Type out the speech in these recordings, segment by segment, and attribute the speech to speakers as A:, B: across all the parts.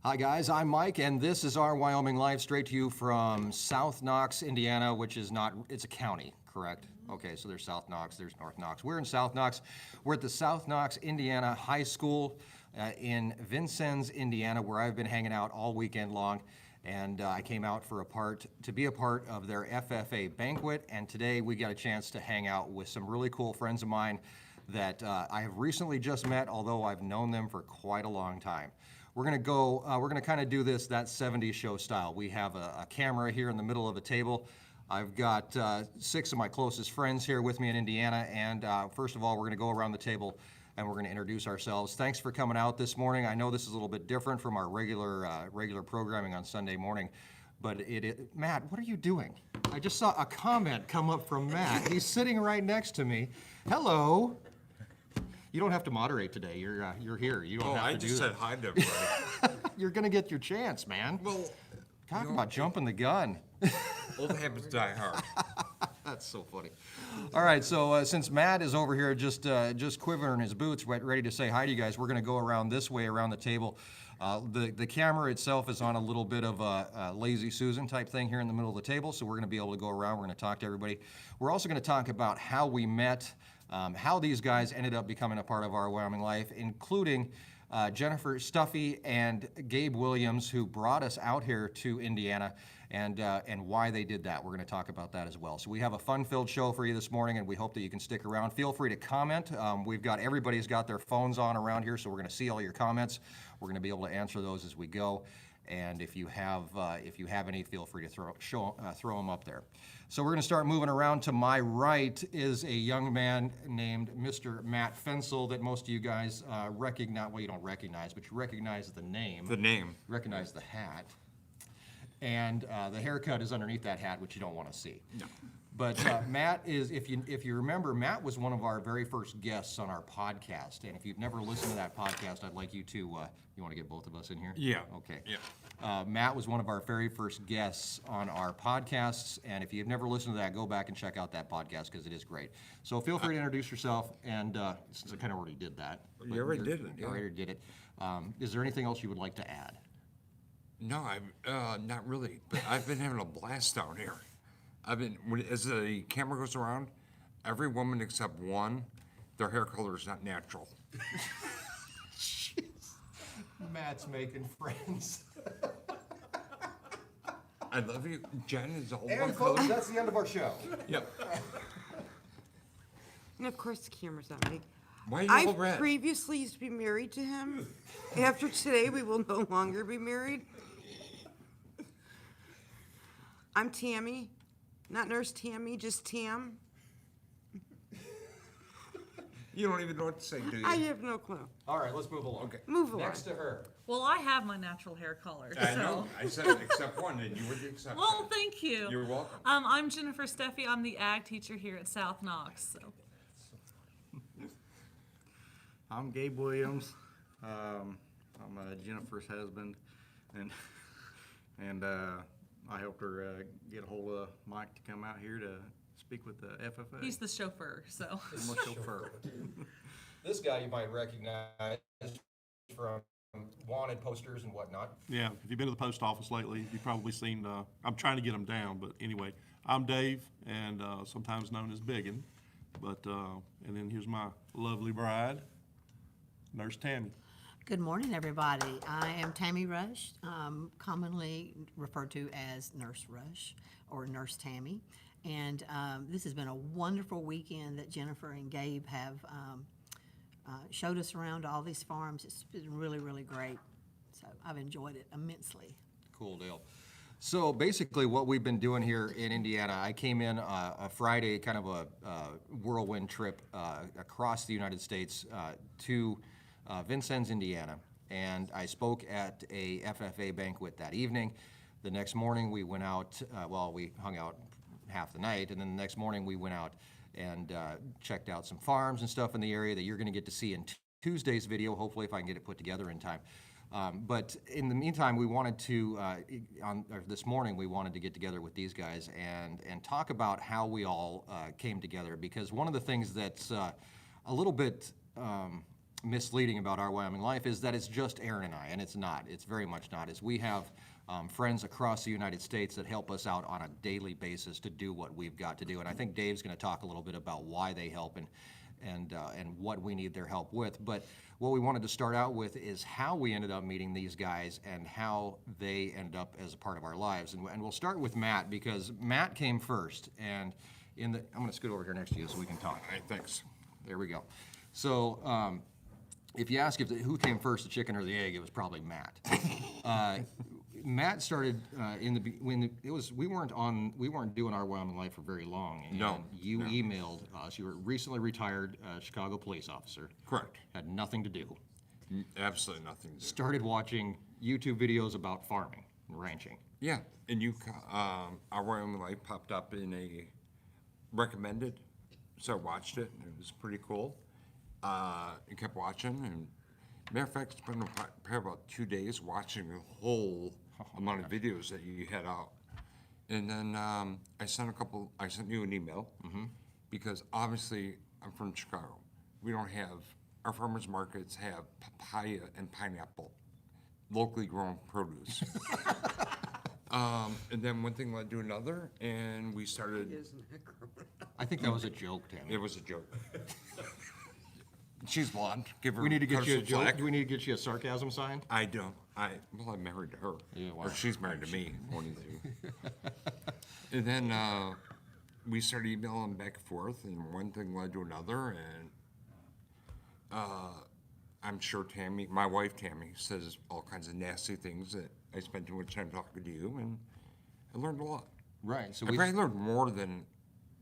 A: Hi guys, I'm Mike, and this is our Wyoming Life, straight to you from South Knox, Indiana, which is not, it's a county, correct? Okay, so there's South Knox, there's North Knox. We're in South Knox. We're at the South Knox, Indiana High School in Vincennes, Indiana, where I've been hanging out all weekend long. And I came out to be a part of their FFA banquet, and today we got a chance to hang out with some really cool friends of mine that I have recently just met, although I've known them for quite a long time. We're gonna kind of do this that 70s show style. We have a camera here in the middle of a table. I've got 6 of my closest friends here with me in Indiana, and first of all, we're gonna go around the table and we're gonna introduce ourselves. Thanks for coming out this morning. I know this is a little bit different from our regular programming on Sunday morning, but Matt, what are you doing? I just saw a comment come up from Matt. He's sitting right next to me. Hello. You don't have to moderate today. You're here. You don't have to do that.
B: I just said hi to everybody.
A: You're gonna get your chance, man.
B: Well,
A: Talk about jumping the gun.
B: old habits die hard.
A: That's so funny. All right, so since Matt is over here just quivering his boots, ready to say hi to you guys, we're gonna go around this way around the table. The camera itself is on a little bit of a lazy Susan type thing here in the middle of the table, so we're gonna be able to go around. We're gonna talk to everybody. We're also gonna talk about how we met, how these guys ended up becoming a part of our Wyoming Life, including Jen Steffy and Gabe Williams, who brought us out here to Indiana, and why they did that. We're going to talk about that as well. So we have a fun-filled show for you this morning, and we hope that you can stick around. Feel free to comment. Everybody's got their phones on around here, so we're going to see all your comments. We're going to be able to answer those as we go. And if you have any, feel free to throw them up there. So we're going to start moving around. To my right is a young man named Mr. Matt Fencl that most of you guys recognize. Well, you don't recognize, but you recognize the name.
B: The name.
A: You recognize the hat. And the haircut is underneath that hat, which you don't want to see.
B: No.
A: But Matt is, if you remember, Matt was one of our very first guests on our podcast. And if you've never listened to that podcast, I'd like you to, you want to get both of us in here?
B: Yeah.
A: Okay.
B: Yeah.
A: Matt was one of our very first guests on our podcasts. And if you've never listened to that, go back and check out that podcast because it is great. So feel free to introduce yourself. And since I kind of already did that.
B: You already did it, yeah.
A: You already did it. Is there anything else you would like to add?
B: No, not really. But I've been having a blast down here. As the camera goes around, every woman except one, their hair color is not natural.
A: Jeez. Matt's making friends.
B: I love you. Jen is all
A: And
B: one
A: folks,
B: color.
A: that's the end of our show.
B: Yep.
C: And of course, the camera's on me.
B: Why are you all
C: I
B: red?
C: previously used to be married to him. After today, we will no longer be married. I'm Tammy, not Nurse Tammy, just Tam.
B: You don't even know what to say, do you?
C: I have no clue.
A: All right, let's move along.
B: Okay.
C: Move along.
A: Next to her.
D: Well, I have my natural hair color.
B: I
D: so.
B: know. I said it except one, and you were the exception.
D: Well, thank you.
B: You're welcome.
D: I'm Jennifer Steffy. I'm the ag teacher here at South Knox. So.
E: I'm Gabe Williams. I'm Jennifer's husband, and I helped her get a hold of Mike to come out here to speak with the FFA.
D: He's the chauffeur, so.
E: I'm a chauffeur.
A: This guy you might recognize from wanted posters and whatnot.
F: Yeah, if you've been to the post office lately, you've probably seen, I'm trying to get them down, but anyway, I'm Dave, and sometimes known as Biggin, but, and then here's my lovely bride, Nurse Tammy.
G: Good morning, everybody. I am Tammy Rush, commonly referred to as Nurse Rush or Nurse Tammy. And this has been a wonderful weekend that Jennifer and Gabe have showed us around all these farms. It's been really, really great. So I've enjoyed it immensely.
A: Cool deal. So basically what we've been doing here in Indiana, I came in a Friday, kind of a whirlwind trip across the United States to Vincennes, Indiana, and I spoke at a FFA banquet that evening. The next morning we went out, we hung out half the night, and then the next morning we went out and checked out some farms and stuff in the area that you're gonna get to see in Tuesday's video, hopefully if I can get it put together in time. But in the meantime, we wanted to, this morning, we wanted to get together with these guys and talk about how we all came together, because one of the things that's a little bit misleading about Our Wyoming Life is that it's just Erin and I, and it's not. It's very much not. Is we have friends across the United States that help us out on a daily basis to do what we've got to do. And I think Dave's going to talk a little bit about why they help and what we need their help with. But what we wanted to start out with is how we ended up meeting these guys and how they end up as a part of our lives. And we'll start with Matt, because Matt came first. And I'm going to scoot over here next to you so we can talk.
B: All right, thanks.
A: There we go. So if you ask who came first, the chicken or the egg, it was probably Matt. Matt started we weren't doing Our Wyoming Life for very long. And
B: No,
A: you
B: no.
A: emailed us. You were recently retired Chicago police officer.
B: Correct.
A: Had nothing to do.
B: Absolutely nothing to do.
A: Started watching YouTube videos about farming and ranching.
B: Yeah, and Our Wyoming Life popped up in a recommended, so I watched it, and it was pretty cool. And kept watching, and matter of fact, spent about 2 days watching the whole amount of videos that you had out. And then I sent you an email, because obviously I'm from Chicago. We don't have, our farmers markets have papaya and pineapple, locally grown produce. And then one thing led to another, and we started,
A: I think that was a joke, Tammy.
B: it was a joke. She's blonde, give her.
A: We need to
B: cut
A: get
B: her
A: you a
B: some
A: joke.
B: slack.
A: Do we need to get you a sarcasm sign?
B: I don't. I'm married to her.
A: Yeah, wow.
B: Or she's married to me, one of the two. And then we started emailing back and forth, and one thing led to another, and I'm sure Tammy, my wife Tammy, says all kinds of nasty things that I spent too much time talking to you, and I learned a lot.
A: Right. So
B: I probably learned more than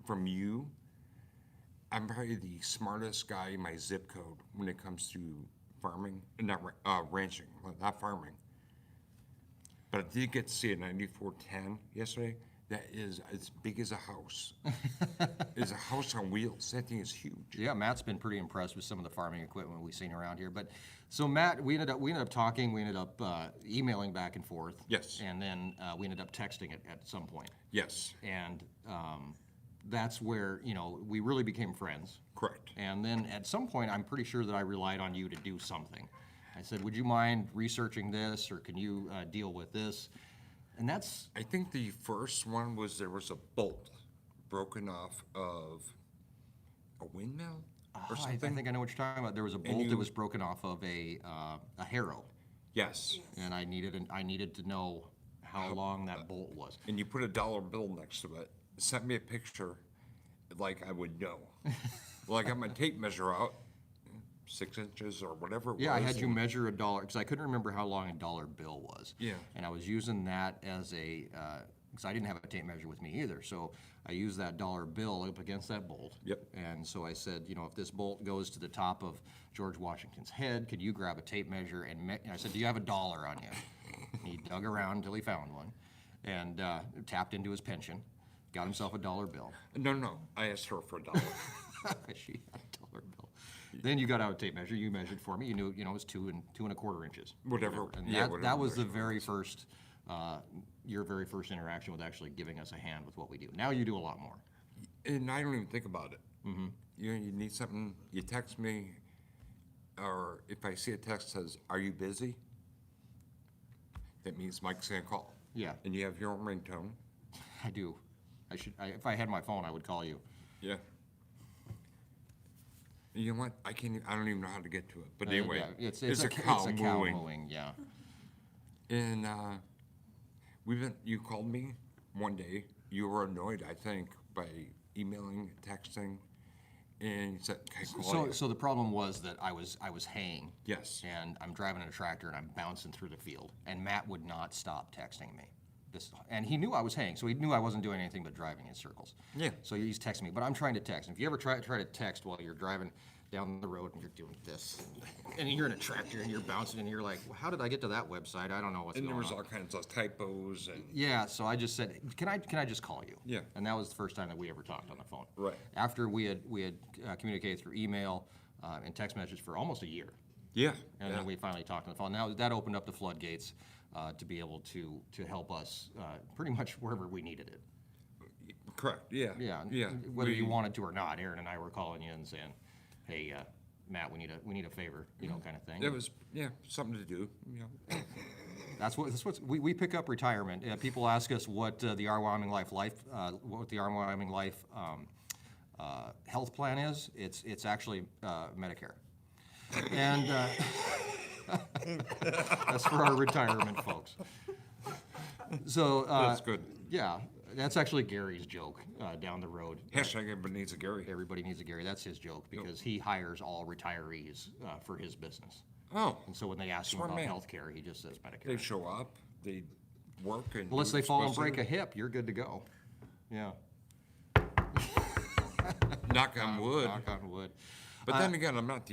B: from you. I'm probably the smartest guy in my zip code when it comes to farming, not ranching, not farming. But I did get to see a 9410 yesterday. That is as big as a house. It's a house on wheels. That thing is huge.
A: Yeah, Matt's been pretty impressed with some of the farming equipment we've seen around here. But so Matt, we ended up talking. We ended up emailing back and forth.
B: Yes.
A: And then we ended up texting at some point.
B: Yes,
A: And that's where we really became friends.
B: correct.
A: And then at some point, I'm pretty sure that I relied on you to do something. I said, "Would you mind researching this, or can you deal with this?" And that's
B: I think the first one was there was a bolt broken off of a windmill or
A: I
B: something.
A: think I know what you're talking about. There was a bolt that
B: you-
A: was broken off of a harrow.
B: Yes.
A: And I needed to know how long that bolt was.
B: And you put a dollar bill next to it, sent me a picture like I would know. Well, I got my tape measure out, 6 inches or whatever it was.
A: Yeah, I had you
B: and-
A: measure a dollar, because I couldn't remember how long a dollar bill was.
B: Yeah.
A: And I was using that as because I didn't have a tape measure with me either, so I used that dollar bill up against that bolt.
B: Yep.
A: And so I said, if this bolt goes to the top of George Washington's head, could you grab a tape measure and I said, "Do you have a dollar on you?" And he dug around until he found one, and tapped into his pension, got himself a dollar bill.
B: No, I asked her for a dollar.
A: She had a dollar bill. Then you got out a tape measure. You measured for me. You knew, it was 2.25 inches.
B: Whatever,
A: And
B: yeah,
A: that
B: whatever
A: was the
B: measurement
A: very first, your very first interaction with actually giving us a hand with what we do. Now you do a lot more.
B: And I don't even think about it. Mm-hmm. You need something, you text me, or if I see a text that says, "Are you busy?" That means Mike's gonna call.
A: Yeah.
B: And you have your own ringtone.
A: I do. If I had my phone, I would call you.
B: Yeah. You know what? I don't even know how to get to it. But
A: Uh,
B: anyway,
A: yeah, it's
B: a cow mooing.
A: yeah.
B: And you called me one day. You were annoyed, I think, by emailing, texting, and you said, "Can I call you?"
A: So the problem was that I was haying.
B: Yes.
A: And I'm driving a tractor and I'm bouncing through the field, and Matt would not stop texting me. And he knew I was haying, so he knew I wasn't doing anything but driving in circles.
B: Yeah.
A: So he's texting me, but I'm trying to text. And if you ever try to text while you're driving down the road and you're doing this, and you're in a tractor and you're bouncing, and you're like, well, "How did I get to that website? I don't know what's
B: And there
A: going
B: was
A: on."
B: all kinds of typos and
A: Yeah, so I just said, can I just call you?
B: Yeah.
A: And that was the first time that we ever talked on the phone.
B: Right.
A: After we had communicated through email and text messages for almost a year.
B: yeah.
A: And then we finally talked on the phone. Now, that opened up the floodgates to be able to help us pretty much wherever we needed it.
B: Correct. Yeah.
A: Yeah.
B: Yeah.
A: Whether you wanted to or not, Erin and I were calling you and saying, "Hey, Matt, we need a favor, kind of thing.
B: It was, yeah, something to do,
A: That's what we pick up retirement. People ask us what the Our Wyoming Life health plan is. It's actually Medicare, and that's for our retirement folks. So
B: That's good.
A: Yeah, that's actually Gary's joke down the road.
B: Hashtag everybody needs a Gary.
A: Everybody needs a Gary. That's his joke because he hires all retirees for his business.
B: Oh,
A: And so when they ask him
B: Smart
A: about
B: man.
A: health care, he just says Medicare.
B: they show up, they work and.
A: Unless
B: do
A: they
B: what's
A: fall and
B: supposed
A: break
B: to
A: a hip, you're good to go. Yeah.
B: do. Knock on wood.
A: Knock on wood.
B: But then again, I'm not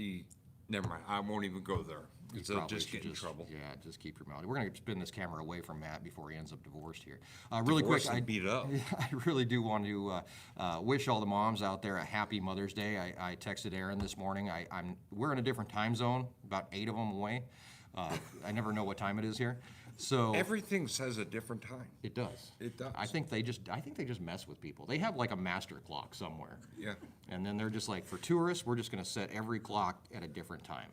B: never mind, I won't even go there.
A: You
B: Because I'll
A: probably
B: just
A: should
B: get in trouble.
A: Yeah, just keep your mouth. We're gonna spin this camera away from Matt before he ends up divorced here. Really quick,
B: Divorced and beat up.
A: I really do want to wish all the moms out there a happy Mother's Day. I texted Erin this morning. We're in a different time zone, about 8 of them away. I never know what time it is here, so
B: Everything says a different time.
A: it does.
B: It does.
A: I think they just mess with people. They have like a master clock somewhere.
B: Yeah.
A: And then they're just like, for tourists, we're just gonna set every clock at a different time.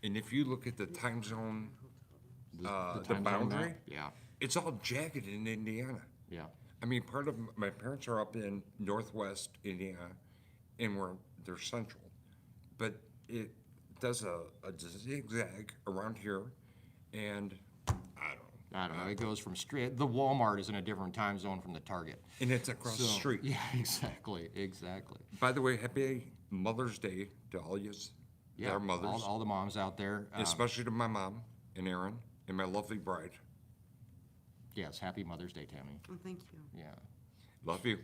B: And if you look at the time zone, the
A: time zone
B: boundary,
A: map? Yeah,
B: it's all jagged in Indiana.
A: yeah.
B: I mean, part of, my parents are up in northwest Indiana, and they're central. But it does a zigzag around here, and
A: I don't know, it goes from straight, the Walmart is in a different time zone from the Target.
B: and it's across the
A: So-
B: street.
A: Yeah, exactly.
B: By the way, happy Mother's Day to all yous,
A: Yeah,
B: our mothers,
A: all the moms out there.
B: especially to my mom and Erin and my lovely bride.
A: Yes, happy Mother's Day, Tammy.
C: Oh, thank you.
A: Yeah.
B: Love you.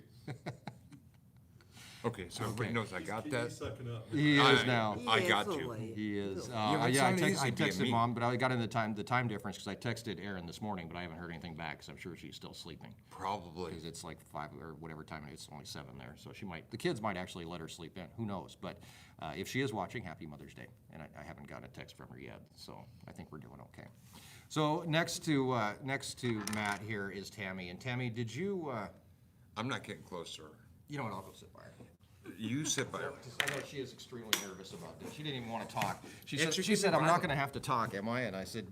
B: Okay, so everybody knows I got that.
F: Sucking up.
A: He is now.
B: I
C: Yeah,
B: got
C: it's a
B: you.
C: late.
A: He is.
B: Yeah, it's
A: Yeah,
B: not easy
A: I
B: being
A: texted
B: me.
A: Mom, but I got in the time difference because I texted Erin this morning, but I haven't heard anything back because I'm sure she's still sleeping.
B: Probably.
A: Because it's like 5 or whatever time it is, it's only 7 there. So the kids might actually let her sleep in. Who knows? But if she is watching, happy Mother's Day. And I haven't gotten a text from her yet, so I think we're doing okay. So next to Matt here is Tammy. And Tammy, did you?
B: I'm not getting closer.
A: You know what? I'll go sit by her.
B: You sit by.
A: I know she is extremely nervous about this. She didn't even want to talk. She
B: And
A: said,
B: she
A: she said,
B: can
A: I'm not
B: violent.
A: going to have to talk, am I? And I said,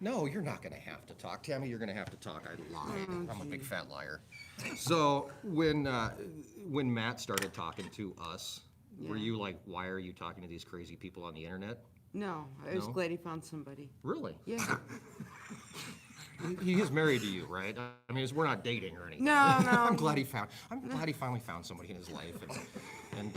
A: no, you're not going to have to talk. Tammy, you're going to have to talk. I lied. I'm a big fat liar. So when Matt started talking to us, were
C: Yeah.
A: you like, why are you talking to these crazy people on the internet?
C: No, I was
A: No?
C: glad he found somebody.
A: Really?
C: Yeah.
A: He is married to you, right? I mean, we're not dating or anything.
C: No, no.
A: I'm glad he finally found somebody in his life and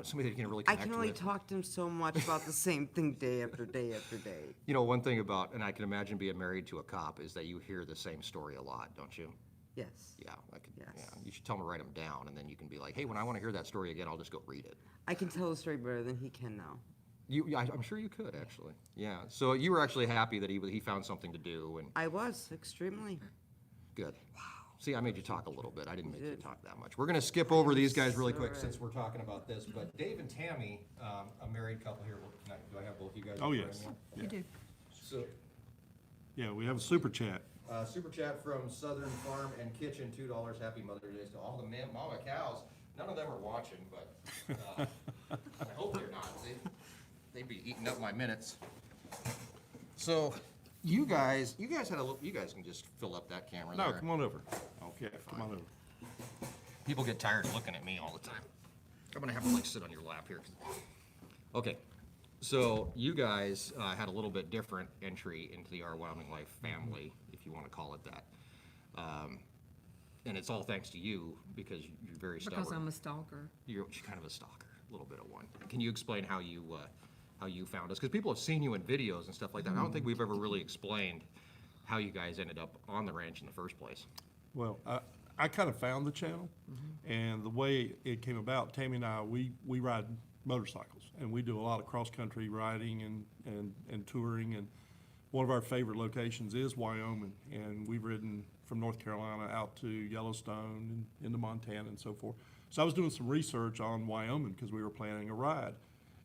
A: somebody that he can really
C: I
A: connect
C: can only
A: with.
C: talk to him so much about the same thing day after day after day.
A: You know, one thing about, and I can imagine being married to a cop, is that you hear the same story a lot, don't you?
C: Yes.
A: Yeah, yeah.
C: Yes.
A: You should tell him to write them down, and then you can be like, hey, when I want to hear that story again, I'll just go read it.
C: I can tell the story better than he can now.
A: I'm sure you could, actually. Yeah, so you were actually happy that he found something to do, and
C: I was, extremely.
A: good. See, I made you talk a little bit. I didn't make you
C: did.
A: talk that much. We're gonna skip over these guys really quick since we're talking about this, but Dave and Tammy, a married couple here. Do I have both you guys?
F: Oh,
A: in front
F: yes.
A: of me?
F: Yeah.
G: You do.
A: So,
F: Yeah, we have a super chat.
A: super chat from Southern Farm and Kitchen, $2. Happy Mother's Day to all the mama cows. None of them are watching, but I hope they're not. They'd be eating up my minutes. So, you guys had a little. You guys can just fill up that camera
F: No,
A: there.
F: come on over.
A: Okay,
F: Come on over.
A: People get tired of looking at me all the time. I'm gonna have to like sit on your lap here. Okay, so you guys had a little bit different entry into the Our Wyoming Life family, if you want to call it that. And it's all thanks to you because you're very stubborn.
H: Because I'm a stalker.
A: You're kind of a stalker, a little bit of one. Can you explain how you found us? Because people have seen you in videos and stuff like that. I don't think we've ever really explained how you guys ended up on the ranch in the first place.
F: Well, I kind of found the channel, and the way it came about, Tammy and I, we ride motorcycles, and we do a lot of cross-country riding and touring, and one of our favorite locations is Wyoming, and we've ridden from North Carolina out to Yellowstone and into Montana and so forth. So I was doing some research on Wyoming because we were planning a ride.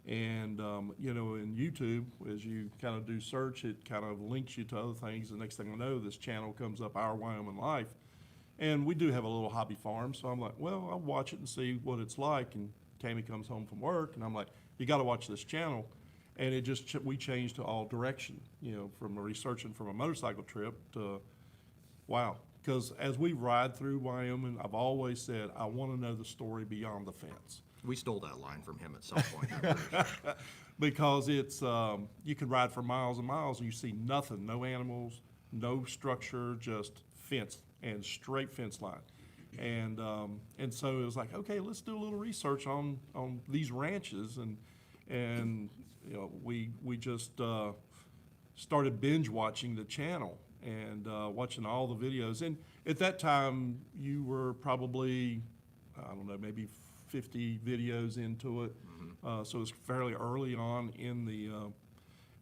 F: And, you know, in YouTube, as you kind of do search, it kind of links you to other things. The next thing I know, this channel comes up, Our Wyoming Life. And we do have a little hobby farm, so I'm like, well, I'll watch it and see what it's like. And Tammy comes home from work, and I'm like, you got to watch this channel. And it just, we changed to all direction, you know, from researching from a motorcycle trip to, wow. Because as we ride through Wyoming, I've always said, I want to know the story beyond the fence.
A: We stole that line from him at some point. I'm pretty sure.
F: Because it's, you can ride for miles and miles and you see nothing, no animals, no structure, just fence and straight fence line. And so it was like, okay, let's do a little research on these ranches. And you know, we just started binge watching the channel and watching all the videos. And at that time, you were probably, I don't know, maybe 50 videos into it. So it was fairly early on in the,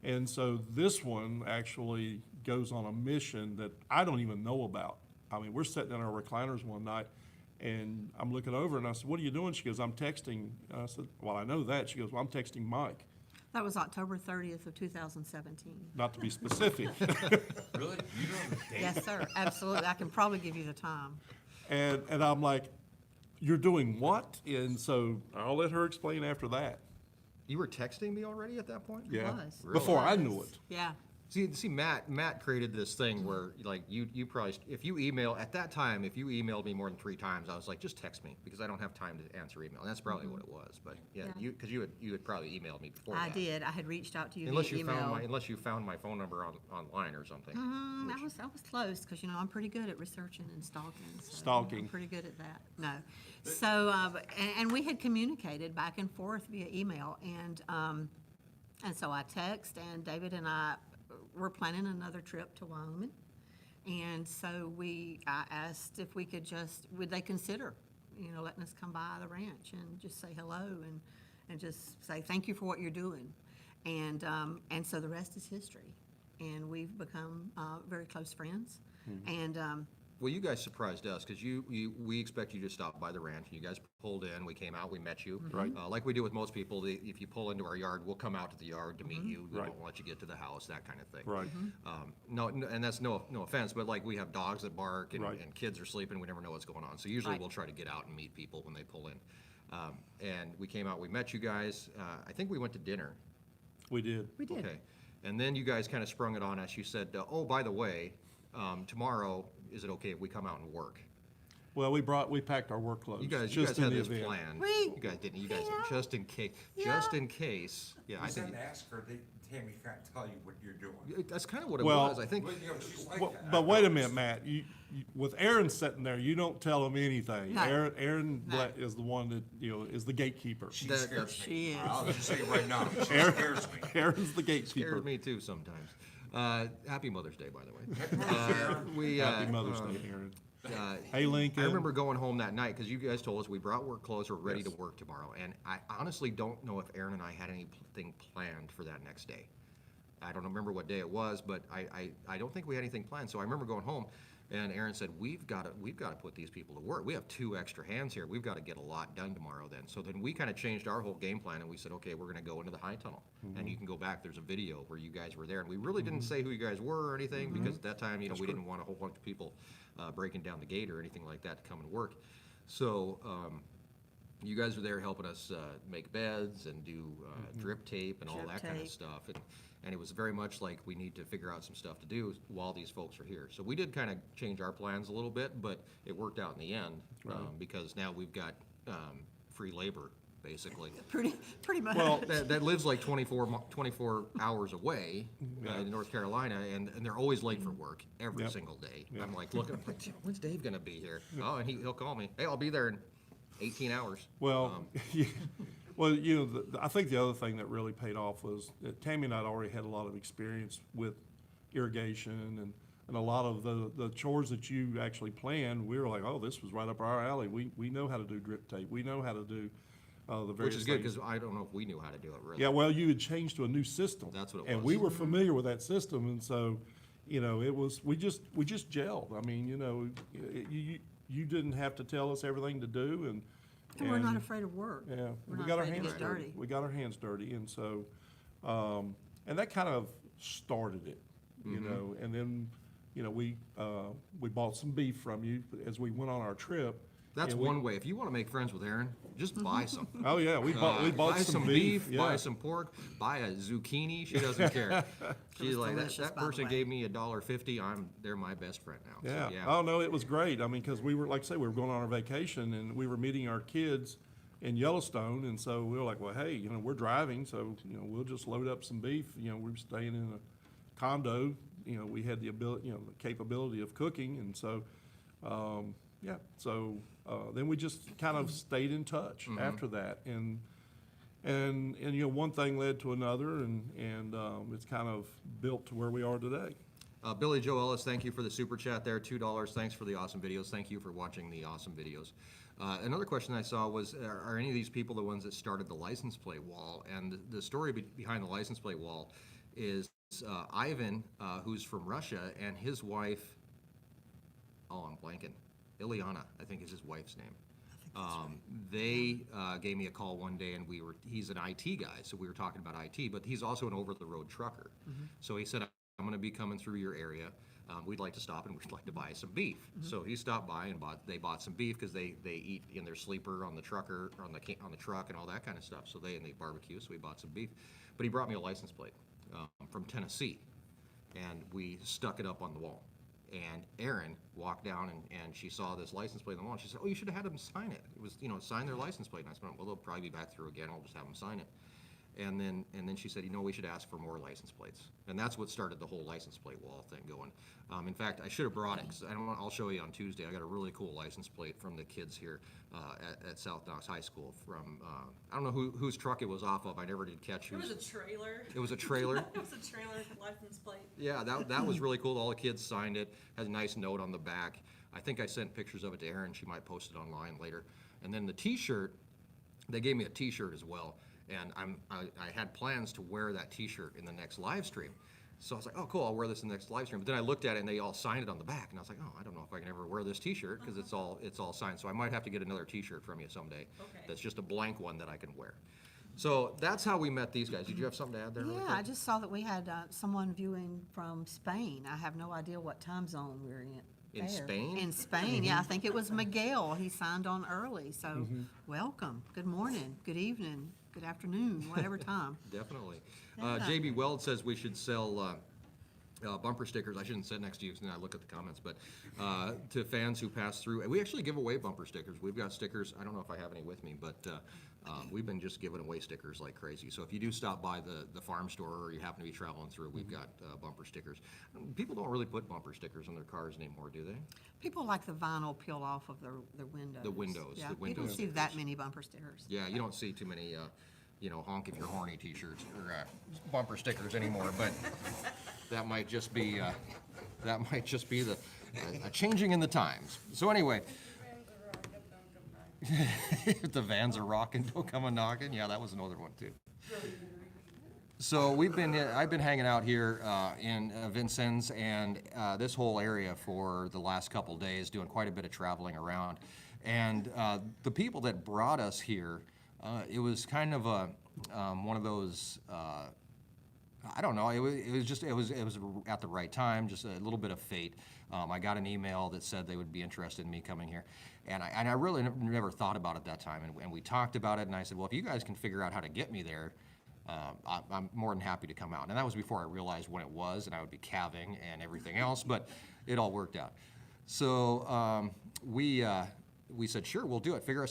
F: and so this one actually goes on a mission that I don't even know about. I mean, we're sitting in our recliners one night and I'm looking over and I said, what are you doing? She goes, I'm texting. And I said, well, I know that. She goes, well, I'm texting Mike.
G: That was October 30th of 2017.
F: Not to be specific.
B: Really? You know the date?
G: Yes, sir, absolutely. I can probably give you the time.
F: And I'm like, you're doing what? And so I'll let her explain after that.
A: You were texting me already at that point?
F: Yeah.
G: Was.
F: Before I knew it.
G: Yeah.
A: See, Matt created this thing where, like, you probably, if you email, at that time, if you emailed me more than 3 times, I was like, just text me, because I don't have time to answer email. And that's probably what it was, but, yeah,
G: Yeah.
A: because you had probably emailed me before
G: I
A: that.
G: did. I had reached out to you
A: Unless
G: via
A: you
G: email.
A: found my phone number online or something.
G: I was close, because, you know, I'm pretty good at researching and stalking. So
F: Stalking.
G: I'm pretty good at that. No. So, and we had communicated back and forth via email, and so I text, and David and I were planning another trip to Wyoming. And so I asked if we could would they consider, you know, letting us come by the ranch and just say hello and just say thank you for what you're doing. And so the rest is history. And we've become very close friends. And
A: Well, you guys surprised us, because we expect you to stop by the ranch. You guys pulled in, we came out, we met you.
F: Right.
A: Like we do with most people, if you pull into our yard, we'll come out to the yard to meet you. We
F: Right.
A: won't let you get to the house, that kind of thing.
F: Right.
A: No, and that's no offense, but like we have dogs that bark and,
F: Right.
A: and kids are sleeping, we never know what's going on. So usually
G: Right.
A: we'll try to get out and meet people when they pull in. And we came out, we met you guys. I think we went to dinner.
F: We did.
G: we did.
A: Okay. And then you guys kind of sprung it on us. You said, oh, by the way, tomorrow, is it okay if we come out and work?
F: Well, we packed our work clothes.
A: You guys
F: just
A: had
F: in the
A: this
F: event.
A: planned.
G: We-
A: You guys didn't. You guys,
G: yeah.
A: just in case.
G: Yeah.
A: Just in case. Yeah, I
B: You
A: think
B: didn't ask her, Tammy can't tell you what you're doing.
A: that's kind of what it
F: Well-
A: was. I think.
B: But, you know, she's like
F: Well,
B: that.
F: but wait a minute, Matt. You, with Erin sitting there, you don't tell him anything.
G: No.
F: Erin
G: No.
F: is the one that, you know, is the gatekeeper.
B: She
A: that-
B: scares me.
G: She is.
B: I'll just say it right now. She
F: Erin-
B: scares me.
F: Erin's the gatekeeper.
A: Scares me too sometimes. Happy Mother's Day, by the way. We
F: Happy Mother's Day, Erin. Hey, Lincoln.
A: I remember going home that night because you guys told us we brought work clothes, we're ready to work tomorrow. And I honestly don't know if Erin and I had anything planned for that next day. I don't remember what day it was, but I don't think we had anything planned. So I remember going home and Erin said, we've got to put these people to work. We have 2 extra hands here. We've got to get a lot done tomorrow then. So then we kind of changed our whole game plan and we said, okay, we're going to go into the high tunnel. And you can go back, there's a video where you guys were there. And we really didn't say who you guys were or anything because at that time, you know, we didn't want a whole bunch of people breaking down the gate or anything like that to come and work. So you guys were there helping us make beds and do drip tape and all
G: Drip
A: that kind of
G: tape.
A: stuff. And it was very much like we need to figure out some stuff to do while these folks are here. So we did kind of change our plans a little bit, but it worked out in the end because now we've got free labor, basically.
G: Pretty much.
F: Well,
A: That lives like 24 hours away in North Carolina, and they're always late for work every
F: Yep.
A: single day. I'm like, looking, I'm like, when's Dave gonna be here? Oh, and he'll call me. Hey, I'll be there in 18 hours.
F: Well, yeah. Well, you know, I think the other thing that really paid off was that Tammy and I already had a lot of experience with irrigation and a lot of the chores that you actually planned. We were like, oh, this was right up our alley. We know how to do drip tape. We know how to do the various
A: Which is good
F: things.
A: because I don't know if we knew how to do it really.
F: Yeah, well, you had changed to a new system.
A: That's what it
F: And
A: was.
F: we were familiar with that system, and so, you know, it was, we just gelled. I mean, you know, you didn't have to tell us everything to do, and.
G: And we're not afraid of work.
F: Yeah,
G: We're
F: we
G: not
F: got our
G: afraid to
F: hands
G: get
F: dirty.
G: dirty.
F: We got our hands dirty, and so, and that kind of started it, you
A: Mm-hmm.
F: know, and then, you know, we bought some beef from you as we went on our trip,
A: That's
F: Yeah,
A: one way. If you want to make friends with Erin, just buy some.
F: Oh, yeah, we bought
A: buy
F: some beef.
A: buy
F: Yeah.
A: some pork, buy a zucchini. She doesn't care. She's like,
G: delicious,
A: that
G: by the
A: person
G: way.
A: gave me $1.50. They're my best friend now.
F: Yeah.
A: So, yeah.
F: Oh, no, it was great. I mean, because we were, like I say, we were going on our vacation and we were meeting our kids in Yellowstone. And so we were like, well, hey, we're driving, so, we'll just load up some beef. We're staying in a condo. We had the ability, the capability of cooking. And so, yeah, so then we just kind of stayed in touch after that. And one thing led to another, and it's kind of built to where we are today.
A: Billy Joe Ellis, thank you for the super chat there, $2. Thanks for the awesome videos. Thank you for watching the awesome videos. Another question I saw was, are any of these people the ones that started the license plate wall? And the story behind the license plate wall is Ivan, who's from Russia, and his wife, I'm blanking, Ilyana, I think is his wife's name. They gave me a call one day, and he's an IT guy, so we were talking about IT, but he's also an over-the-road trucker. So he said, I'm going to be coming through your area. We'd like to stop and we'd like to buy some beef. So he stopped by and they bought some beef because they eat in their sleeper on the trucker, on the truck and all that kind of stuff. So they barbecue, so we bought some beef. But he brought me a license plate from Tennessee, and we stuck it up on the wall. And Erin walked down and she saw this license plate on the wall. And she said, "Oh, you should have had them sign it. It was, sign their license plate." And I said, "Well, they'll probably be back through again. I'll just have them sign it." And then she said, we should ask for more license plates. And that's what started the whole license plate wall thing going. In fact, I should have brought it, because I'll show you on Tuesday. I got a really cool license plate from the kids here at South Knox High School from, I don't know whose truck it was off of. I never did catch
D: It was
A: whose.
D: a trailer.
A: It was a trailer.
D: It was a trailer license plate.
A: Yeah, that was really cool. All the kids signed it. Has a nice note on the back. I think I sent pictures of it to Erin. She might post it online later. And then the T-shirt, they gave me a T-shirt as well. And I had plans to wear that T-shirt in the next live stream. So I was like, oh, cool, I'll wear this in the next live stream. But then I looked at it, and they all signed it on the back. And I was like, oh, I don't know if I can ever wear this T-shirt, because it's all signed. So I might have to get another T-shirt from you someday.
D: Okay.
A: That's just a blank one that I can wear. So that's how we met these guys. Did you have something to add there? really
G: Yeah,
A: quick?
G: I just saw that we had someone viewing from Spain. I have no idea what time zone we're in.
A: In
G: there.
A: Spain?
G: In Spain, yeah. I think it was Miguel. He signed on early. So welcome. Good morning, good evening, good afternoon, whatever time.
A: Definitely.
G: Yeah.
A: JB Weld says we should sell bumper stickers. I shouldn't sit next to you because then I look at the comments, but to fans who pass through. We actually give away bumper stickers. We've got stickers. I don't know if I have any with me, but we've been just giving away stickers like crazy. So if you do stop by the farm store or you happen to be traveling through, we've got bumper stickers. People don't really put bumper stickers on their cars anymore, do they?
G: People like the vinyl peel off of their windows.
A: The windows,
G: Yeah,
A: the
G: you don't
A: windows
G: see that many bumper stickers.
A: Yeah, you don't see too many, honk if you're horny T-shirts or bumper stickers anymore. But that might just be the a changing in the times. So anyway, if the vans are rocking, don't come a knocking. Yeah, that was another one too. So I've been hanging out here in Vincennes and this whole area for the last couple days, doing quite a bit of traveling around. And the people that brought us here, it was kind of one of those. I don't know. It was at the right time, just a little bit of fate. I got an email that said they would be interested in me coming here, and I really never thought about it that time. And we talked about it, and I said, well, if you guys can figure out how to get me there, I'm more than happy to come out. And that was before I realized when it was, and I would be calving and everything else, but it all worked out. So we said, sure, we'll do it. Figure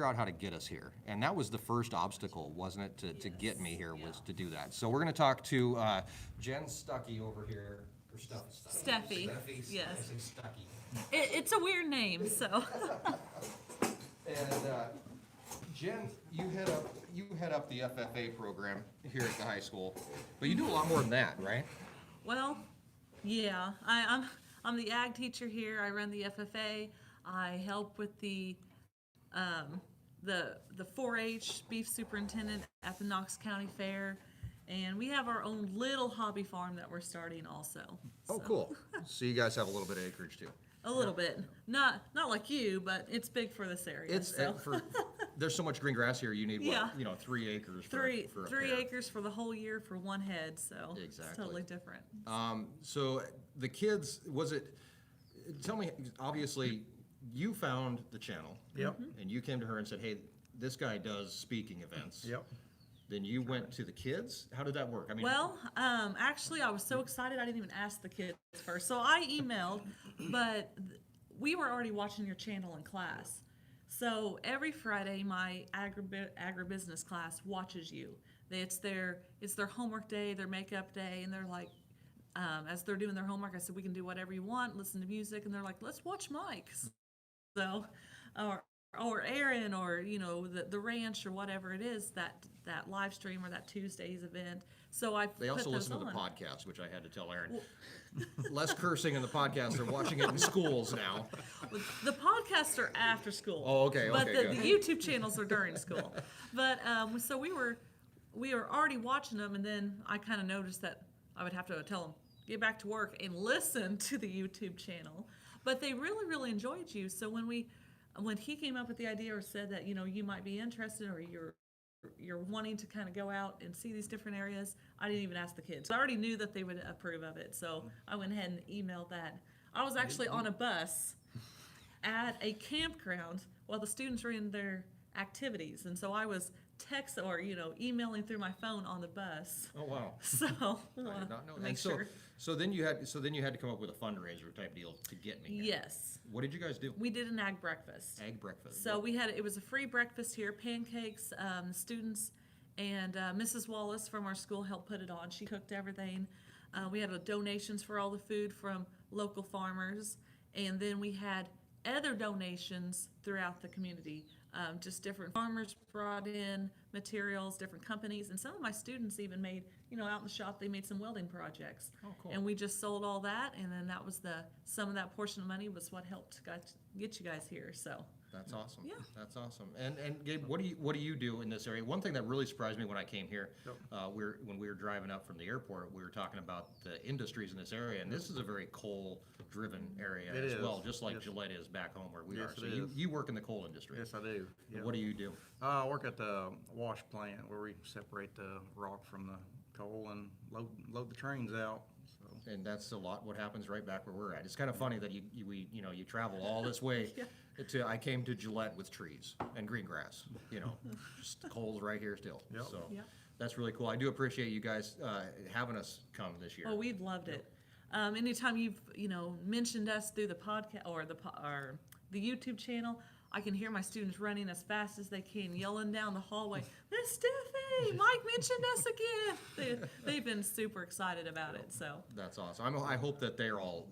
A: out how to get us here. And that was the first obstacle, wasn't it, to get me here, was to do that. So we're going to talk to Jen Steffy over here. Or
D: Steffy, yes.
A: I say Stucky.
D: It's a weird name, so.
A: And Jen, you head up the FFA program here at the high school, but you do a lot more than that, right?
D: Well, yeah, I'm the ag teacher here. I run the FFA. I help with the 4-H beef superintendent at the Knox County Fair, and we have our own little hobby farm that we're starting also.
A: Oh,
D: So,
A: cool. So you guys have a little bit of acreage too.
D: A little bit, not like you, but it's big for this area.
A: It's
D: so.
A: there's so much green grass here. You need
D: Yeah.
A: 3 acres.
D: three
A: for a
D: three
A: fair.
D: acres for the whole year for one head, so
A: Exactly.
D: it's totally different.
A: So the kids, tell me, obviously, you found the channel.
E: Yep.
A: And you came to her and said, hey, this guy does speaking events.
E: Yep.
A: Then you went to the kids? How did that work? I mean,
D: Well, actually, I was so excited I didn't even ask the kids first. So I emailed, but we were already watching your channel in class. So every Friday, my agribusiness class watches you. It's their homework day, their makeup day, and they're like, as they're doing their homework, I said, we can do whatever you want, listen to music, and they're like, let's watch Mike. So, or Erin, or you know, the ranch, or whatever it is, that live stream or that Tuesday's event. So I
A: they also
D: put those
A: listen to the
D: on.
A: podcast, which I had to tell Erin. Less cursing in the podcast. They're watching it in schools now.
D: The podcasts are after school.
A: Oh, okay,
D: But
A: okay,
D: the
A: good.
D: YouTube channels are during school. But so we were already watching them, and then I kind of noticed that I would have to tell them, get back to work and listen to the YouTube channel. But they really, really enjoyed you. So when he came up with the idea or said that, you know, you might be interested, or you're wanting to kind of go out and see these different areas, I didn't even ask the kids. I already knew that they would approve of it, so I went ahead and emailed that. I was actually on a bus at a campground while the students were in their activities, and so I was emailing through my phone on the bus.
A: Oh, wow.
D: So
A: I did not know that.
D: make
A: And
D: sure.
A: So then you had to come up with a fundraiser type deal to get me here.
D: Yes,
A: What did you guys do?
D: we did an ag breakfast.
A: Ag breakfast.
D: So it was a free breakfast here, pancakes, students, and Mrs. Wallace from our school helped put it on. She cooked everything. We had donations for all the food from local farmers, and then we had other donations throughout the community. Just different farmers brought in materials, different companies, and some of my students even made, out in the shop, they made some welding projects.
A: Oh, cool.
D: And we just sold all that, and then that was some of that portion of money was what helped get you guys here, so.
A: That's awesome.
D: Yeah.
A: That's awesome. And Gabe, what do you do in this area? One thing that really surprised me when I came here, when we were driving up from the airport, we were talking about the industries in this area, and this is a very coal-driven area
E: It
A: as
E: is.
A: well, just like
E: Yes.
A: Gillette is back home where we
E: Yes,
A: are. So
E: it is.
A: you work in the coal industry.
E: Yes, I do. Yep.
A: What do you do?
E: I work at the wash plant where we separate the rock from the coal and load the trains out. So
A: And that's a lot what happens right back where we're at. It's kind of funny that you travel all this way I came to Gillette with trees and green grass, just coals right here still.
E: Yep.
A: So
D: Yep.
A: that's really cool. I do appreciate you guys having us come this year.
D: Oh, we've loved it. Anytime you've, mentioned us through the podcast or the YouTube channel, I can hear my students running as fast as they can, yelling down the hallway, Miss Steffy, Mike mentioned us again. They've been super excited about it, so.
A: That's awesome. I hope that they're all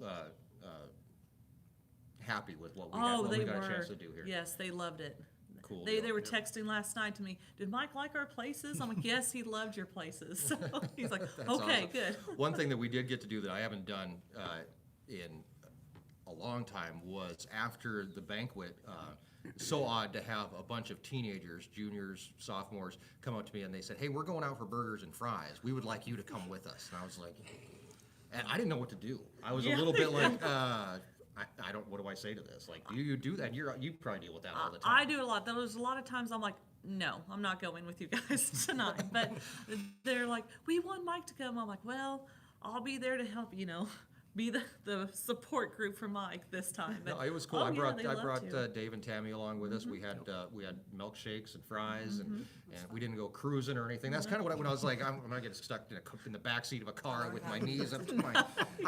A: happy with what we
D: They
A: got
D: were.
A: a chance to do here.
D: Yes, they loved it.
A: Cool
D: They
A: deal.
D: were texting last night to me, did Mike like our places? I'm like, yes, he loved your places. So he's like,
A: That's
D: okay,
A: awesome.
D: good.
A: One thing that we did get to do that I haven't done in a long time was after the banquet. So odd to have a bunch of teenagers, juniors, sophomores, come up to me and they said, "Hey, we're going out for burgers and fries. We would like you to come with us." And I was like, and I didn't know what to do. I was a little bit like, I don't. What do I say to this? Like, do you do that? You probably deal with that all the time.
D: I do a lot. There's a lot of times I'm like, no, I'm not going with you guys tonight. But they're like, we want Mike to come. I'm like, well, I'll be there to help, be the support group for Mike this time. But,
A: No, it was cool.
D: oh,
A: I
D: yeah,
A: brought
D: they love to.
A: Dave and Tammy along with us. We had milkshakes and fries, and we didn't go cruising or anything. That's kind of when I was like, I'm gonna get stuck in the back seat of a car with my knees up to my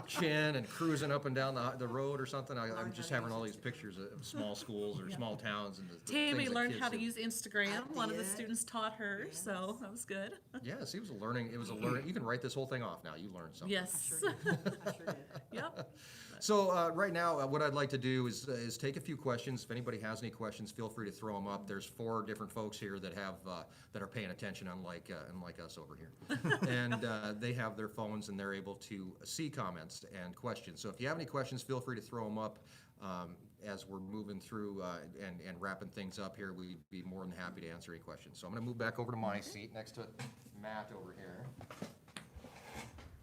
A: chin and cruising up and down the road or something. I'm just having all these pictures of small schools or small towns and the
D: Tammy
A: things that
D: learned
A: kids
D: how to
A: do.
D: use Instagram. One of the
C: did.
D: students taught her, so that was good.
A: Yes, it was a learning. You can write this whole thing off now. You learned something.
D: Yes. Yep.
A: So right now, what I'd like to do is take a few questions. If anybody has any questions, feel free to throw them up. There's 4 different folks here that are paying attention, unlike us over here, and they have their phones and they're able to see comments and questions. So if you have any questions, feel free to throw them up. As we're moving through and wrapping things up here, we'd be more than happy to answer any questions. So I'm going to move back over to my seat next to Matt over here.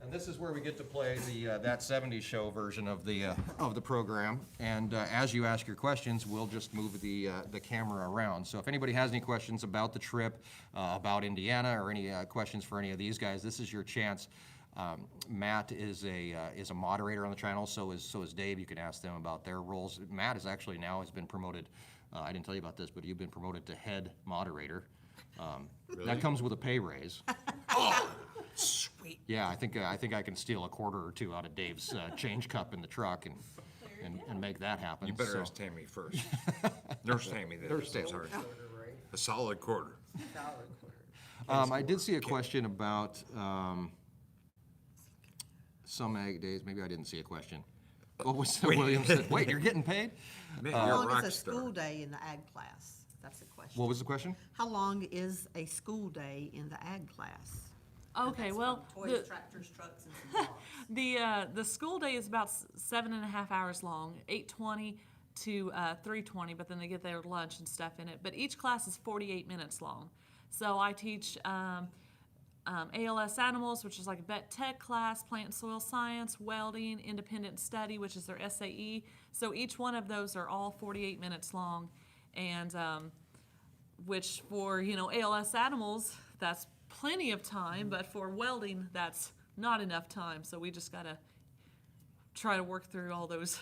A: And this is where we get to play the That 70s Show version of the program. And as you ask your questions, we'll just move the camera around. So if anybody has any questions about the trip, about Indiana, or any questions for any of these guys, this is your chance. Matt is a moderator on the channel, so is Dave. You can ask them about their roles. Matt is actually now has been promoted, I didn't tell you about this, but you've been promoted to head moderator. That comes with a pay raise.
C: Sweet.
A: Yeah, I think I can steal a quarter or two out of Dave's change cup in the truck and make that happen.
B: You better
A: so.
B: ask Tammy first. Nurse Tammy, that
A: Nurse
B: is,
A: Tammy.
B: sorry. A solid quarter.
A: I did see a question about some ag days. Maybe I didn't see a question. What was William said? Wait, you're getting paid?
B: Man,
G: How
B: you're a
G: long
B: rock
G: is a
B: star.
G: school day in the ag class? That's the question.
A: What was the question?
G: How long is a school day in the ag class?
D: Okay, well,
G: Toys, tractors, trucks, and some dogs.
D: the school day is about 7.5 hours long, 8:20 to 3:20, but then they get their lunch and stuff in it. But each class is 48 minutes long. So I teach ALS animals, which is like a vet tech class, plant and soil science, welding, independent study, which is their SAE. So each one of those are all 48 minutes long, and which for ALS animals, that's plenty of time, but for welding, that's not enough time. So we just gotta try to work through all those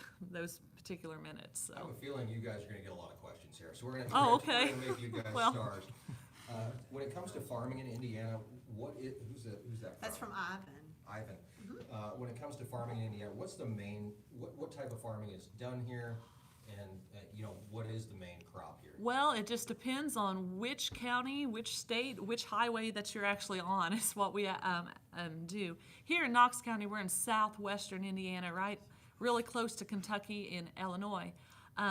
D: particular minutes.
A: I have
D: So
A: a feeling you guys are gonna get a lot of questions here, so we're gonna,
D: Oh,
A: we're
D: okay.
A: gonna make you guys
D: Well.
A: stars. When it comes to farming in Indiana, who's that
G: That's from Ivan.
A: Ivan. When it comes to farming in Indiana, what's the main, what type of farming is done here? And, what is the main crop here?
D: well, it just depends on which county, which state, which highway that you're actually on is what we do. Here in Knox County, we're in southwestern Indiana, right? Really close to Kentucky and Illinois.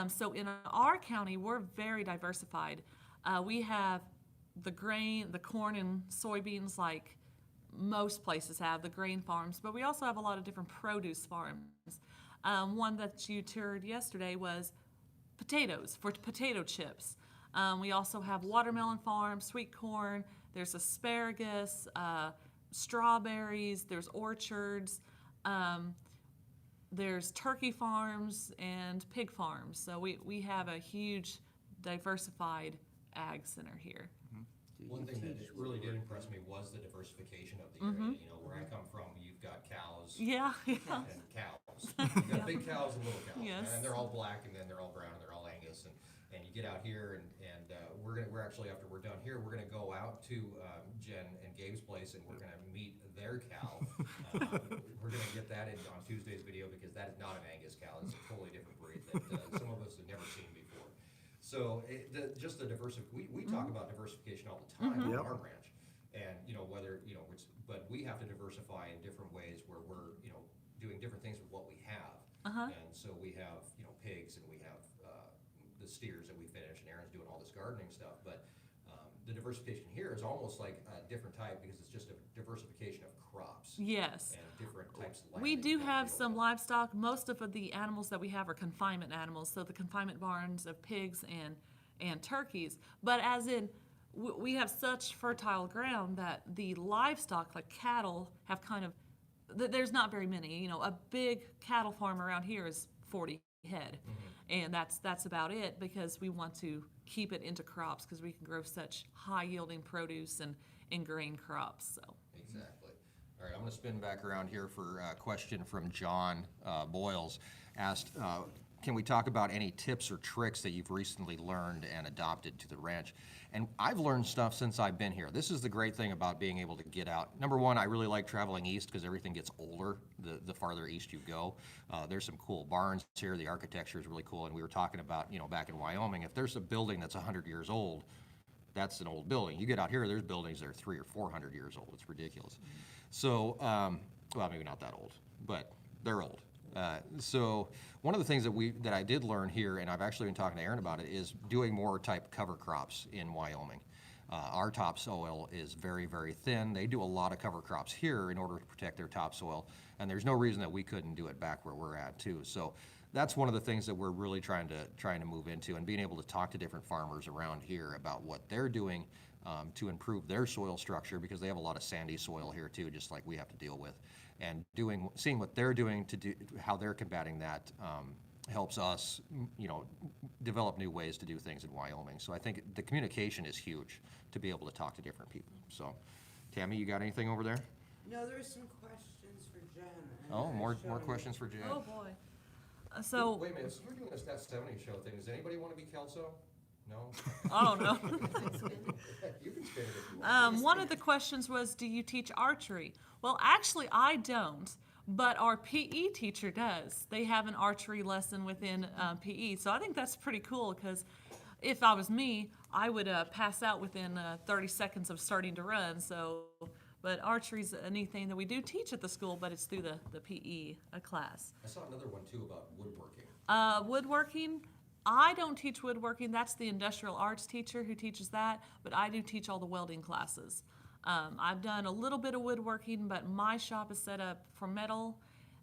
D: So in our county, we're very diversified. We have the grain, the corn and soybeans like most places have, the grain farms, but we also have a lot of different produce farms. One that you toured yesterday was potatoes, for potato chips. We also have watermelon farms, sweet corn, there's asparagus, strawberries, there's orchards, there's turkey farms and pig farms. So we have a huge diversified ag center here.
A: One thing that really did impress me was the diversification of the area. Where I come from, you've got cows
D: Yeah, yeah.
A: and cows. You've got big cows and little cows.
D: Yes.
A: And they're all black, and then they're all brown, and they're all Angus. And you get out here, and we're actually, after we're done here, we're gonna go out to Jen and Gabe's place, and we're gonna meet their cow. We're gonna get that in on Tuesday's video, because that is not an Angus cow. It's a totally different breed that some of us have never seen before. So just the we talk about diversification all the time on our ranch, and whether but we have to diversify in different ways where we're doing different things with what we have. And so we have pigs, and we have the steers that we finish, and Erin's doing all this gardening stuff. But the diversification here is almost like a different type, because it's just a diversification of crops.
D: Yes.
A: And different types of land.
D: We
A: that
D: do
A: you gotta
D: have
A: deal
D: some
A: with.
D: livestock. Most of the animals that we have are confinement animals, so the confinement barns of pigs and turkeys. But as in, we have such fertile ground that the livestock, like cattle, have kind of, there's not very many. A big cattle farm around here is 40 head. And that's about it, because we want to keep it into crops, because we can grow such high yielding produce and grain crops. So.
A: Exactly. All right, I'm going to spin back around here for a question from John Boyles. Asked, can we talk about any tips or tricks that you've recently learned and adopted to the ranch? And I've learned stuff since I've been here. This is the great thing about being able to get out. Number one, I really like traveling east, because everything gets older the farther east you go. There's some cool barns here. The architecture is really cool. And we were talking about, back in Wyoming, if there's a building that's 100 years old, that's an old building. You get out here, there's buildings that are 300 or 400 years old. It's ridiculous. So, well, maybe not that old, but they're old. So one of the things that I did learn here, and I've actually been talking to Erin about it, is doing more type cover crops in Wyoming. Our topsoil is very, very thin. They do a lot of cover crops here in order to protect their topsoil, and there's no reason that we couldn't do it back where we're at too. So that's one of the things that we're really trying to move into, and being able to talk to different farmers around here about what they're doing to improve their soil structure, because they have a lot of sandy soil here too, just like we have to deal with. And seeing what they're doing to do, how they're combating that, helps us, develop new ways to do things in Wyoming. So I think the communication is huge to be able to talk to different people. So, Tammy, you got anything over there?
C: No, there's some questions.
A: Oh, more questions for Jen.
D: Oh, boy. So,
A: Wait a minute, so we're doing this That 70s Show thing. Does anybody want to be Kelso? No?
D: oh, no.
A: You can spin it if you want.
D: One of the questions was, do you teach archery? Well, actually, I don't, but our PE teacher does. They have an archery lesson within PE, so I think that's pretty cool because if I was me, I would pass out within 30 seconds of starting to run. So, but archery's a neat thing that we do teach at the school, but it's through the PE class.
A: I saw another one too about woodworking.
D: Woodworking, I don't teach woodworking. That's the industrial arts teacher who teaches that, but I do teach all the welding classes. I've done a little bit of woodworking, but my shop is set up for metal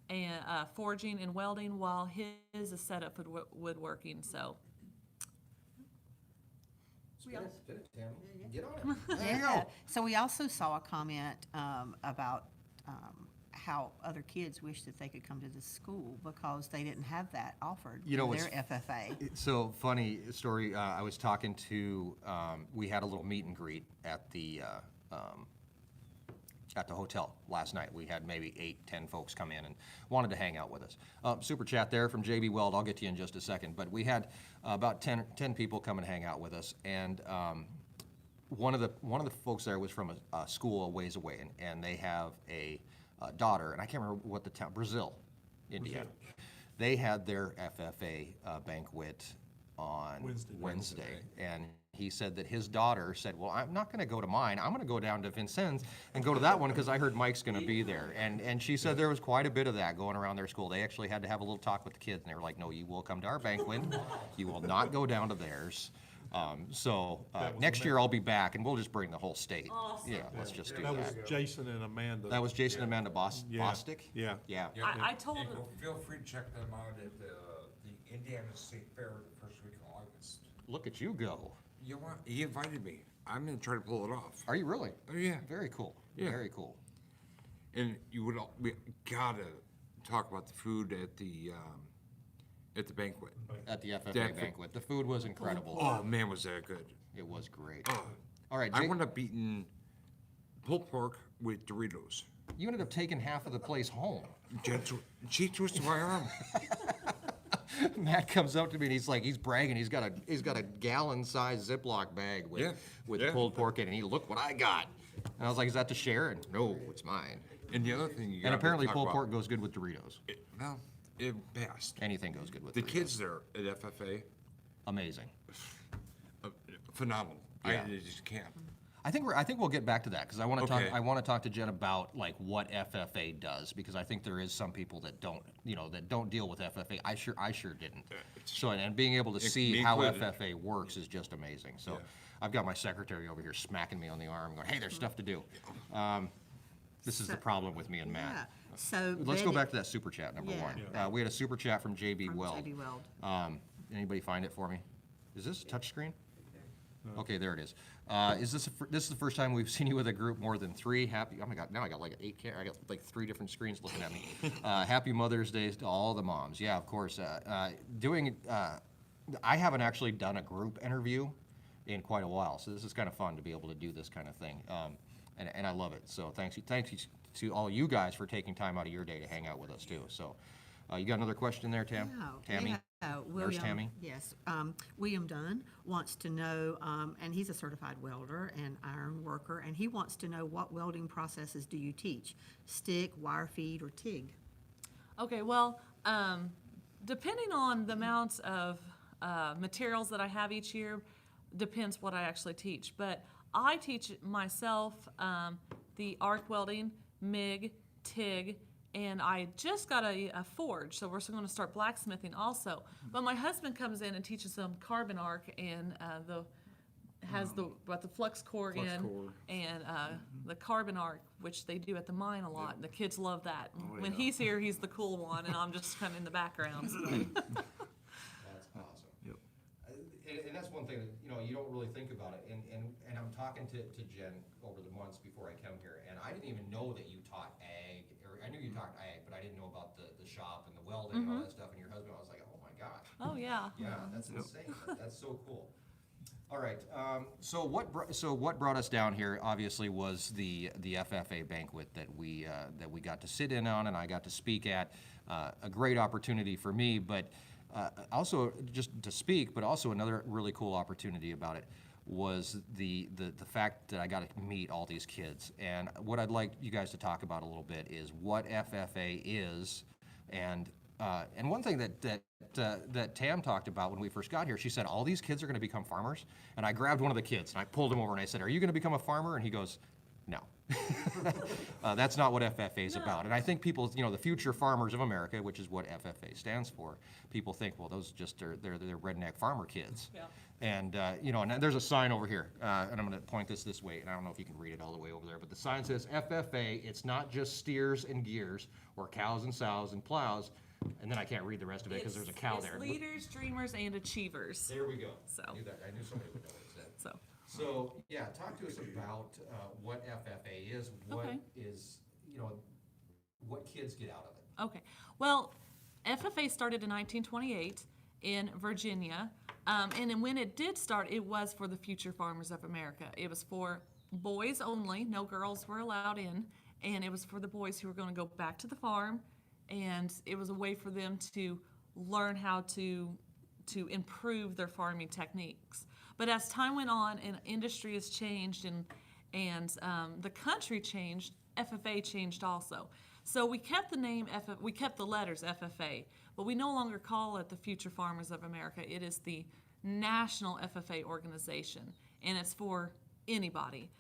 D: and forging and welding, while his is set up for woodworking. So,
A: Spin it, Tammy. Get on it. There you
G: Yeah.
A: go.
G: So we also saw a comment about how other kids wish that they could come to the school because they didn't have that offered
A: You know
G: in
A: what's-
G: their FFA.
A: So funny story. I was talking to. We had a little meet and greet at the hotel last night. We had maybe 8-10 folks come in and wanted to hang out with us. Super chat there from JB Weld. I'll get to you in just a second. But we had about 10 people come and hang out with us, and one of the folks there was from a school a ways away, and they have a daughter, and I can't remember what the town, Brazil, Indiana. They had their FFA banquet on Wednesday, and he said that his daughter said, well, I'm not going to go to mine. I'm going to go down to Vincennes and go to that one because I heard Mike's going to be there. And she said there was quite a bit of that going around their school. They actually had to have a little talk with the kids, and they were like, no, you will come to our banquet. You will not go down to theirs. Next year I'll be back, and we'll just bring the whole state.
D: Awesome.
A: Yeah, let's just do
F: That was
A: that.
F: Jason and Amanda.
A: That was Jason and Amanda Bostic?
F: Yeah.
A: Yeah.
D: I told
B: And
D: him.
B: feel free to check them out at the Indiana State Fair the first week of August.
A: Look at you go.
B: You know what? He invited me. I'm gonna try to pull it off.
A: Are you really?
B: Oh, yeah.
A: Very cool.
B: Yeah.
A: Very cool.
B: And we gotta talk about the food at the banquet.
A: At the FFA
B: That-
A: banquet. The food was incredible.
B: Oh, man, was that good.
A: It was great.
B: Oh.
A: All right,
B: I
A: Jake,
B: wound up eating pulled pork with Doritos.
A: you ended up taking half of the place home.
B: She twisted my arm.
A: Matt comes up to me and he's bragging. He's got a gallon-sized Ziploc bag with
B: Yeah.
A: pulled pork in it. And he, look what I got. And I was like, is that to share? And no, it's mine.
B: And the other thing you
A: And
B: gotta
A: apparently
B: talk
A: pulled
B: about-
A: pork goes good with Doritos.
B: It passed.
A: Anything goes good with
B: The
A: Doritos.
B: kids there at FFA,
A: Amazing.
B: phenomenal.
A: Yeah.
B: I just can't.
A: I think we'll get back to that because I want to
B: Okay.
A: talk. I want to talk to Jen about like what FFA does because I think there is some people that don't deal with FFA. I sure didn't. So and being able to see
B: me
A: how
B: included.
A: FFA works is just amazing. So
B: Yeah.
A: I've got my secretary over here smacking me on the arm, going, "Hey, there's stuff to do." This is the problem with me and
G: Yeah.
A: Matt.
G: So
A: Let's go
G: Betty-
A: back to that super chat number
G: Yeah.
A: one. We had a super chat from JB
G: from
A: Weld.
G: JB Weld.
A: Anybody find it for me? Is this a touchscreen? Okay, there it is. Is this this is the first time we've seen you with a group more than 3? Happy! Oh my God! Now I got like I got like 3 different screens looking at me. Happy Mother's Day to all the moms. Yeah, of course. I haven't actually done a group interview in quite a while, so this is kind of fun to be able to do this kind of thing, and I love it. So thanks to all you guys for taking time out of your day to hang out with us too. So, you got another question there, Tammy? Nurse Tammy?
G: Yes. William Dunn wants to know, and he's a certified welder and iron worker, and he wants to know what welding processes do you teach? Stick, wire feed, or TIG?
D: Okay, well, depending on the amounts of materials that I have each year, depends what I actually teach. But I teach myself the arc welding, MIG, TIG, and I just got a forge, so we're still going to start blacksmithing also. But my husband comes in and teaches them carbon arc and the flux core and the carbon arc, which they do at the mine a lot. And the kids love that. When he's here, he's the cool one, and I'm just kind of in the background. So.
A: That's awesome.
F: Yep.
A: And that's one thing that, you don't really think about it. And I'm talking to Jen over the months before I come here, and I didn't even know that you taught ag, or I knew you taught ag, but I didn't know about the shop and the welding and all that stuff. And your husband, I was like, oh my gosh.
D: Oh yeah.
A: Yeah, that's insane. That's so cool. All right, so what brought us down here, obviously, was the FFA banquet that we got to sit in on and I got to speak at. A great opportunity for me, but also just to speak, but also another really cool opportunity about it was the fact that I got to meet all these kids. And what I'd like you guys to talk about a little bit is what FFA is, and one thing that Tam talked about when we first got here, she said, all these kids are going to become farmers. And I grabbed one of the kids and I pulled him over and I said, are you going to become a farmer? And he goes, no. That's not what FFA is about. And I think people, the future farmers of America, which is what FFA stands for, people think, well, those just they're redneck farmer kids.
D: Yeah.
A: And, and there's a sign over here, and I'm going to point this way, and I don't know if you can read it all the way over there, but the sign says FFA, it's not just steers and gears or cows and sows and plows. And then I can't read the rest of it because there's a cow there.
D: It's leaders, dreamers, and achievers.
A: There we go.
D: So.
A: I knew that. I knew somebody would know what it said.
D: So.
A: So, yeah, talk to us about what FFA is, what
D: Okay.
A: is, what kids get out of it.
D: Okay. Well, FFA started in 1928 in Virginia. And then when it did start, it was for the future farmers of America. It was for boys only. No girls were allowed in. And it was for the boys who were going to go back to the farm. And it was a way for them to learn how to improve their farming techniques. But as time went on and industry has changed and the country changed, FFA changed also. So we kept the name we kept the letters FFA, but we no longer call it the Future Farmers of America. It is the National FFA organization, and it's for anybody,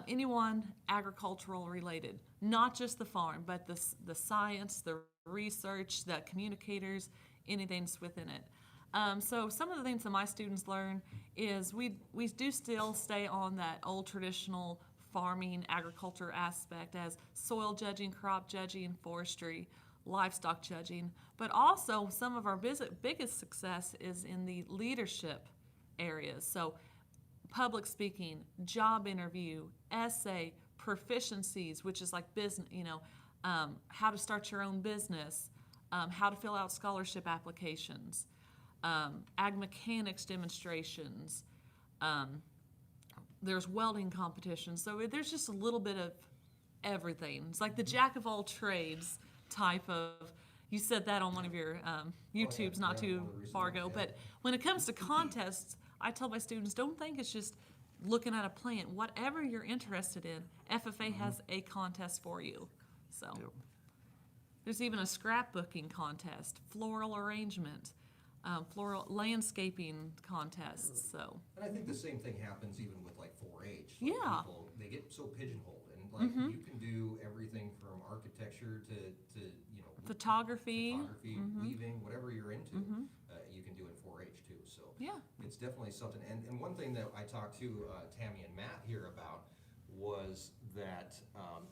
D: anyone agricultural related, not just the farm, but the science, the research, the communicators, anything's within it. So some of the things that my students learn is we do still stay on that old traditional farming agriculture aspect as soil judging, crop judging, forestry, livestock judging, but also some of our biggest success is in the leadership areas. So public speaking, job interview, essay, proficiencies, which is like business, how to start your own business, how to fill out scholarship applications, ag mechanics demonstrations, there's welding competitions. So there's just a little bit of everything. It's like the jack of all trades type of, you said that on one of your YouTubes not too far ago, but when it comes to contests, I tell my students, don't think it's just looking at a plant. Whatever you're interested in, FFA has a contest for you. So there's even a scrapbooking contest, floral arrangement, floral landscaping contests. So.
A: And I think the same thing happens even with like 4-H.
D: Yeah.
A: People, they get so pigeonholed, and like you can do everything from architecture to
D: photography,
A: weaving, whatever you're into, you can do in 4-H too. So
D: Yeah.
A: it's definitely something. And one thing that I talked to Tammy and Matt here about was that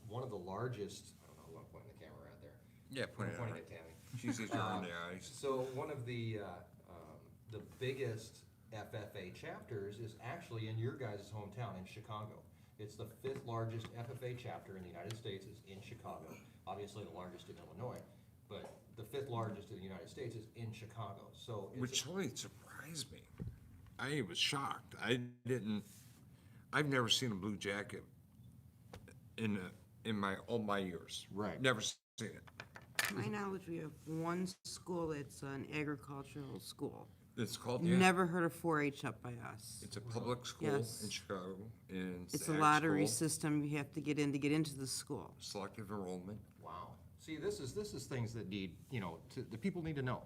A: one of the largest, I don't know who I'm pointing the camera at there.
B: Yeah,
A: I'm
B: point it
A: pointing
B: out.
A: at Tammy.
B: She says you're in the eyes.
A: So one of the biggest FFA chapters is actually in your guys' hometown in Chicago. It's the 5th largest FFA chapter in the United States is in Chicago. Obviously the largest in Illinois, but the 5th largest in the United States is in Chicago. So it's
B: Which totally surprised me. I was shocked. I've never seen a blue jacket in all my years.
A: Right.
B: Never seen it.
C: To my knowledge, we have one school that's an agricultural school.
B: It's called,
C: Never heard of 4-H up by us.
B: it's a public school
C: Yes.
B: in Chicago, and
C: It's a
B: ag
C: lottery
B: school,
C: system you have to get in to get into the school.
B: selective enrollment.
A: wow. See, this is things that need, the people need to know.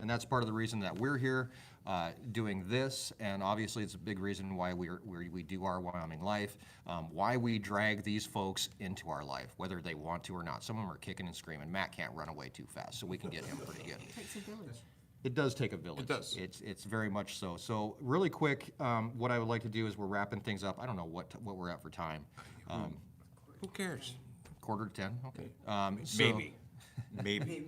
A: And that's part of the reason that we're here doing this. And obviously, it's a big reason why we do our Wyoming Life, why we drag these folks into our life, whether they want to or not. Some of them are kicking and screaming. Matt can't run away too fast, so we can get him pretty good.
G: Takes a village.
A: It does take a village.
B: It does.
A: It's very much so. So really quick, what I would like to do is we're wrapping things up. I don't know what we're at for time.
B: Who cares?
A: 9:45, okay.
B: Maybe.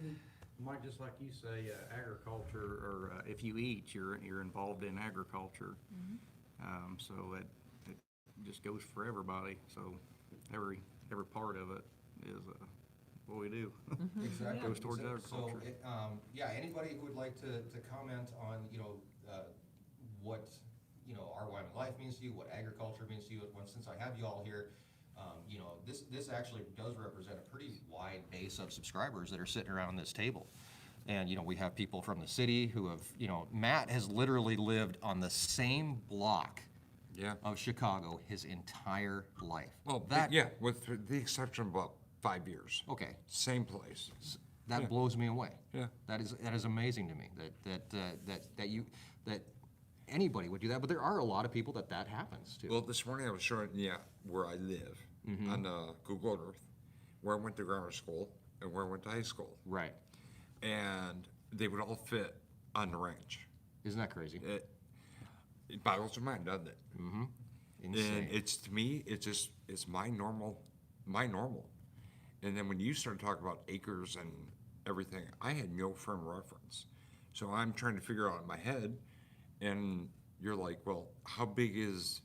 E: Mike, just like you say, agriculture, or if you eat, you're involved in agriculture. So it just goes for everybody. So every part of it is what we do.
A: Exactly.
E: Goes towards
A: So,
E: agriculture.
A: yeah, anybody who would like to comment on, what you know, our Wyoming Life means to you, what agriculture means to you. Since I have you all here, you know, this actually does represent a pretty wide base of subscribers that are sitting around this table. And, you know, we have people from the city who have, you know, Matt has literally lived on the same block
B: Yeah.
A: of Chicago his entire life.
B: Well,
A: that,
B: yeah, with the exception of about 5 years.
A: okay,
B: Same place.
A: that blows me away.
B: Yeah.
A: That is amazing to me that anybody would do that, but there are a lot of people that happens to.
B: Well, this morning I was showing, where I live on Google Earth, where I went to grammar school and where I went to high school.
A: Right.
B: And they would all fit on the ranch.
A: Isn't that crazy?
B: It boggles your mind, doesn't it?
A: Insane.
B: And it's, to me, it's my normal. And then when you started talking about acres and everything, I had no frame of reference. So I'm trying to figure out in my head, and you're like, well, how big is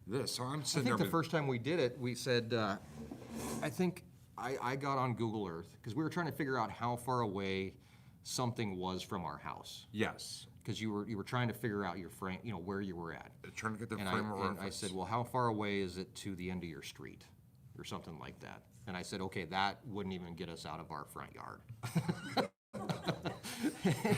B: this? So I'm
A: I
B: sitting
A: think
B: there
A: the first time we did it, we said, I think I got on Google Earth, because we were trying to figure out how far away something was from our house.
B: Yes,
A: Because you were trying to figure out your frame, you know, where you were at.
B: trying to get the
A: And
B: frame of
A: I
B: reference.
A: said, well, how far away is it to the end of your street? Or something like that. And I said, okay, that wouldn't even get us out of our front yard.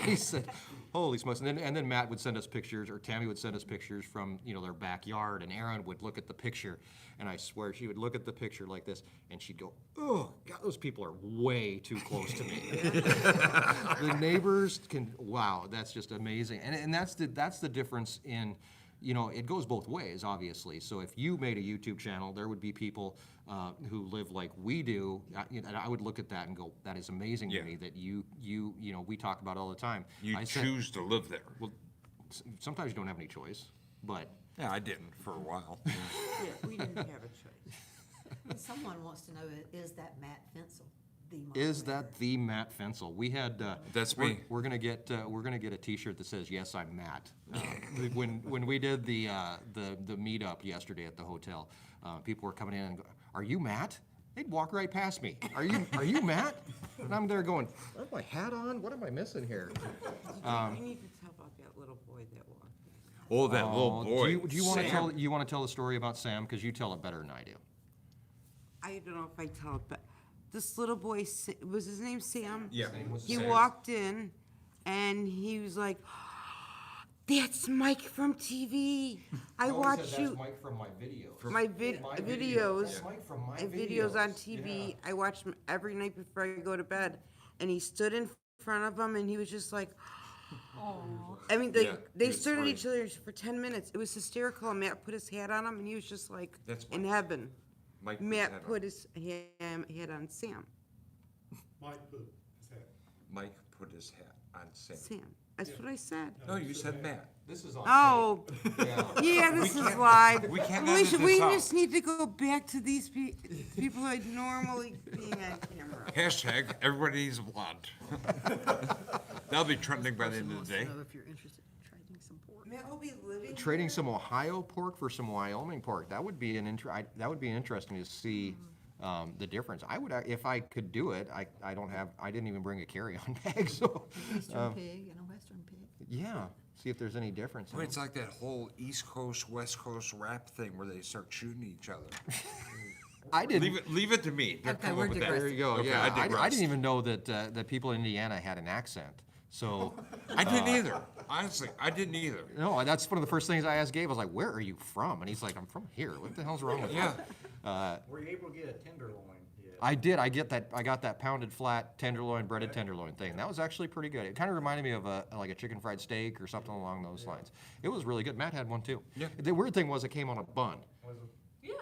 A: He said, holy smokes. And then Matt would send us pictures, or Tammy would send us pictures from, you know, their backyard, and Erin would look at the picture, and I swear she would look at the picture like this, and she'd go, oh, God, those people are way too close to me. The neighbors wow, that's just amazing. And that's the difference in, you know, it goes both ways, obviously. So if you made a YouTube channel, there would be people who live like we do, and I would look at that and go, that is amazing to
B: Yeah.
A: me that you know, we talk about all the time.
B: You
A: I said,
B: choose to live there.
A: well, sometimes you don't have any choice, but
B: Yeah, I didn't for a while.
C: Yeah, we didn't have a choice.
G: And someone wants to know, is that Matt Fencl the
A: is
G: moderator?
A: that the Matt Fencl? We had,
B: That's
A: we're-
B: me.
A: We're gonna get a T-shirt that says, yes, I'm Matt. When we did the meetup yesterday at the hotel, people were coming in and go, are you Matt? They'd walk right past me. Are you Matt? And I'm there going, I have my hat on? What am I missing here?
C: You need to tell about that little boy that walked in.
B: Oh, that little boy.
A: Do you want to
B: Sam.
A: tell the story about Sam? Because you tell it better than I do.
C: I don't know if I tell it, but this little boy, was his name Sam?
B: Yeah.
C: He
B: Sam.
C: walked in and he was like, that's Mike from TV. I watch you.
A: Mike from my videos.
C: My videos.
A: That's Mike from my
C: Videos on
A: videos.
C: TV.
A: Yeah.
C: I watch them every night before I go to bed. And he stood in front of him and he was just like, I mean,
B: Yeah,
C: they
B: it's
C: stared at
B: funny.
C: each other for 10 minutes. It was hysterical. And Matt put his hat on him and he was just like
B: That's
C: in
B: Mike.
C: heaven.
B: Mike put his hat
C: Matt
B: on.
C: put his hat on Sam.
B: Mike put his hat on Sam.
C: Sam. That's what I said.
B: No, you said Matt.
A: This is on.
C: Oh,
A: tape. Yeah.
C: yeah, this is live.
B: we can't
C: We
B: edit
C: should-
B: this
C: we
B: out.
C: just need to go back to these people who are normally being on camera.
B: Hashtag everybody needs a blonde. That'll be trending by the end of the day.
G: Wants to know if you're interested in trading some pork.
C: Matt will be living
A: Trading
C: here.
A: some Ohio pork for some Wyoming pork, that would be that would be interesting to see the difference. I would, if I could do it, I didn't even bring a carry-on bag, so,
G: Eastern pig and a western pig.
A: yeah, see if there's any difference.
B: Well, it's like that whole East Coast, West Coast rap thing where they start shooting each other.
A: I didn't,
B: Leave it to me. They'll
G: Okay,
B: come
G: we're
B: up with that.
A: there you go,
B: Okay,
A: yeah.
B: I
A: I
B: digress.
A: didn't even know that people in Indiana had an accent, so,
B: I didn't either. Honestly, I didn't either.
A: no, that's one of the first things I asked Gabe. I was like, where are you from? And he's like, I'm from here. What the hell's wrong with you?
B: Yeah.
E: Were you able to get a tenderloin yet?
A: I did. I got that pounded flat tenderloin, breaded tenderloin thing. That was actually pretty good. It kind of reminded me of like a chicken fried steak or something along those lines. It was really good. Matt had one too.
B: Yeah.
A: The weird thing was it came on a bun,
D: Yeah.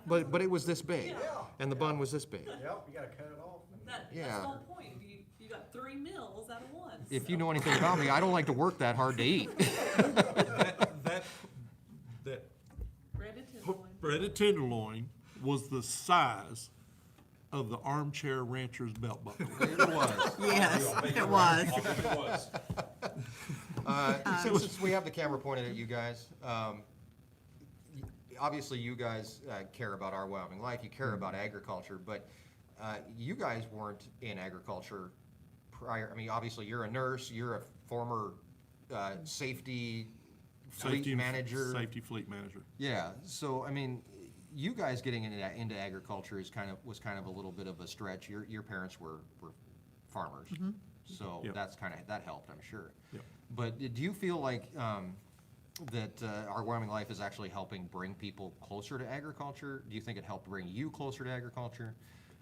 A: but it was this big, and the bun was this big.
E: Yep, you gotta cut it off.
D: That's
A: Yeah.
D: the whole point. You got 3 meals out of one.
A: If you know anything about me, I don't like to work that hard to eat.
F: That
D: Breaded tenderloin.
F: breaded tenderloin was the size of the armchair rancher's belt buckle.
A: It was.
G: Yes, it was.
A: Since we have the camera pointed at you guys, obviously you guys care about our Wyoming Life, you care about agriculture, but you guys weren't in agriculture prior. I mean, obviously you're a nurse, you're a former safety fleet
F: and-
A: manager.
F: Safety fleet manager.
A: Yeah, so, I mean, you guys getting into agriculture was kind of a little bit of a stretch. Your parents were farmers, so
F: Yep.
A: that helped, I'm sure.
F: Yep.
A: But do you feel like that our Wyoming Life is actually helping bring people closer to agriculture? Do you think it helped bring you closer to agriculture?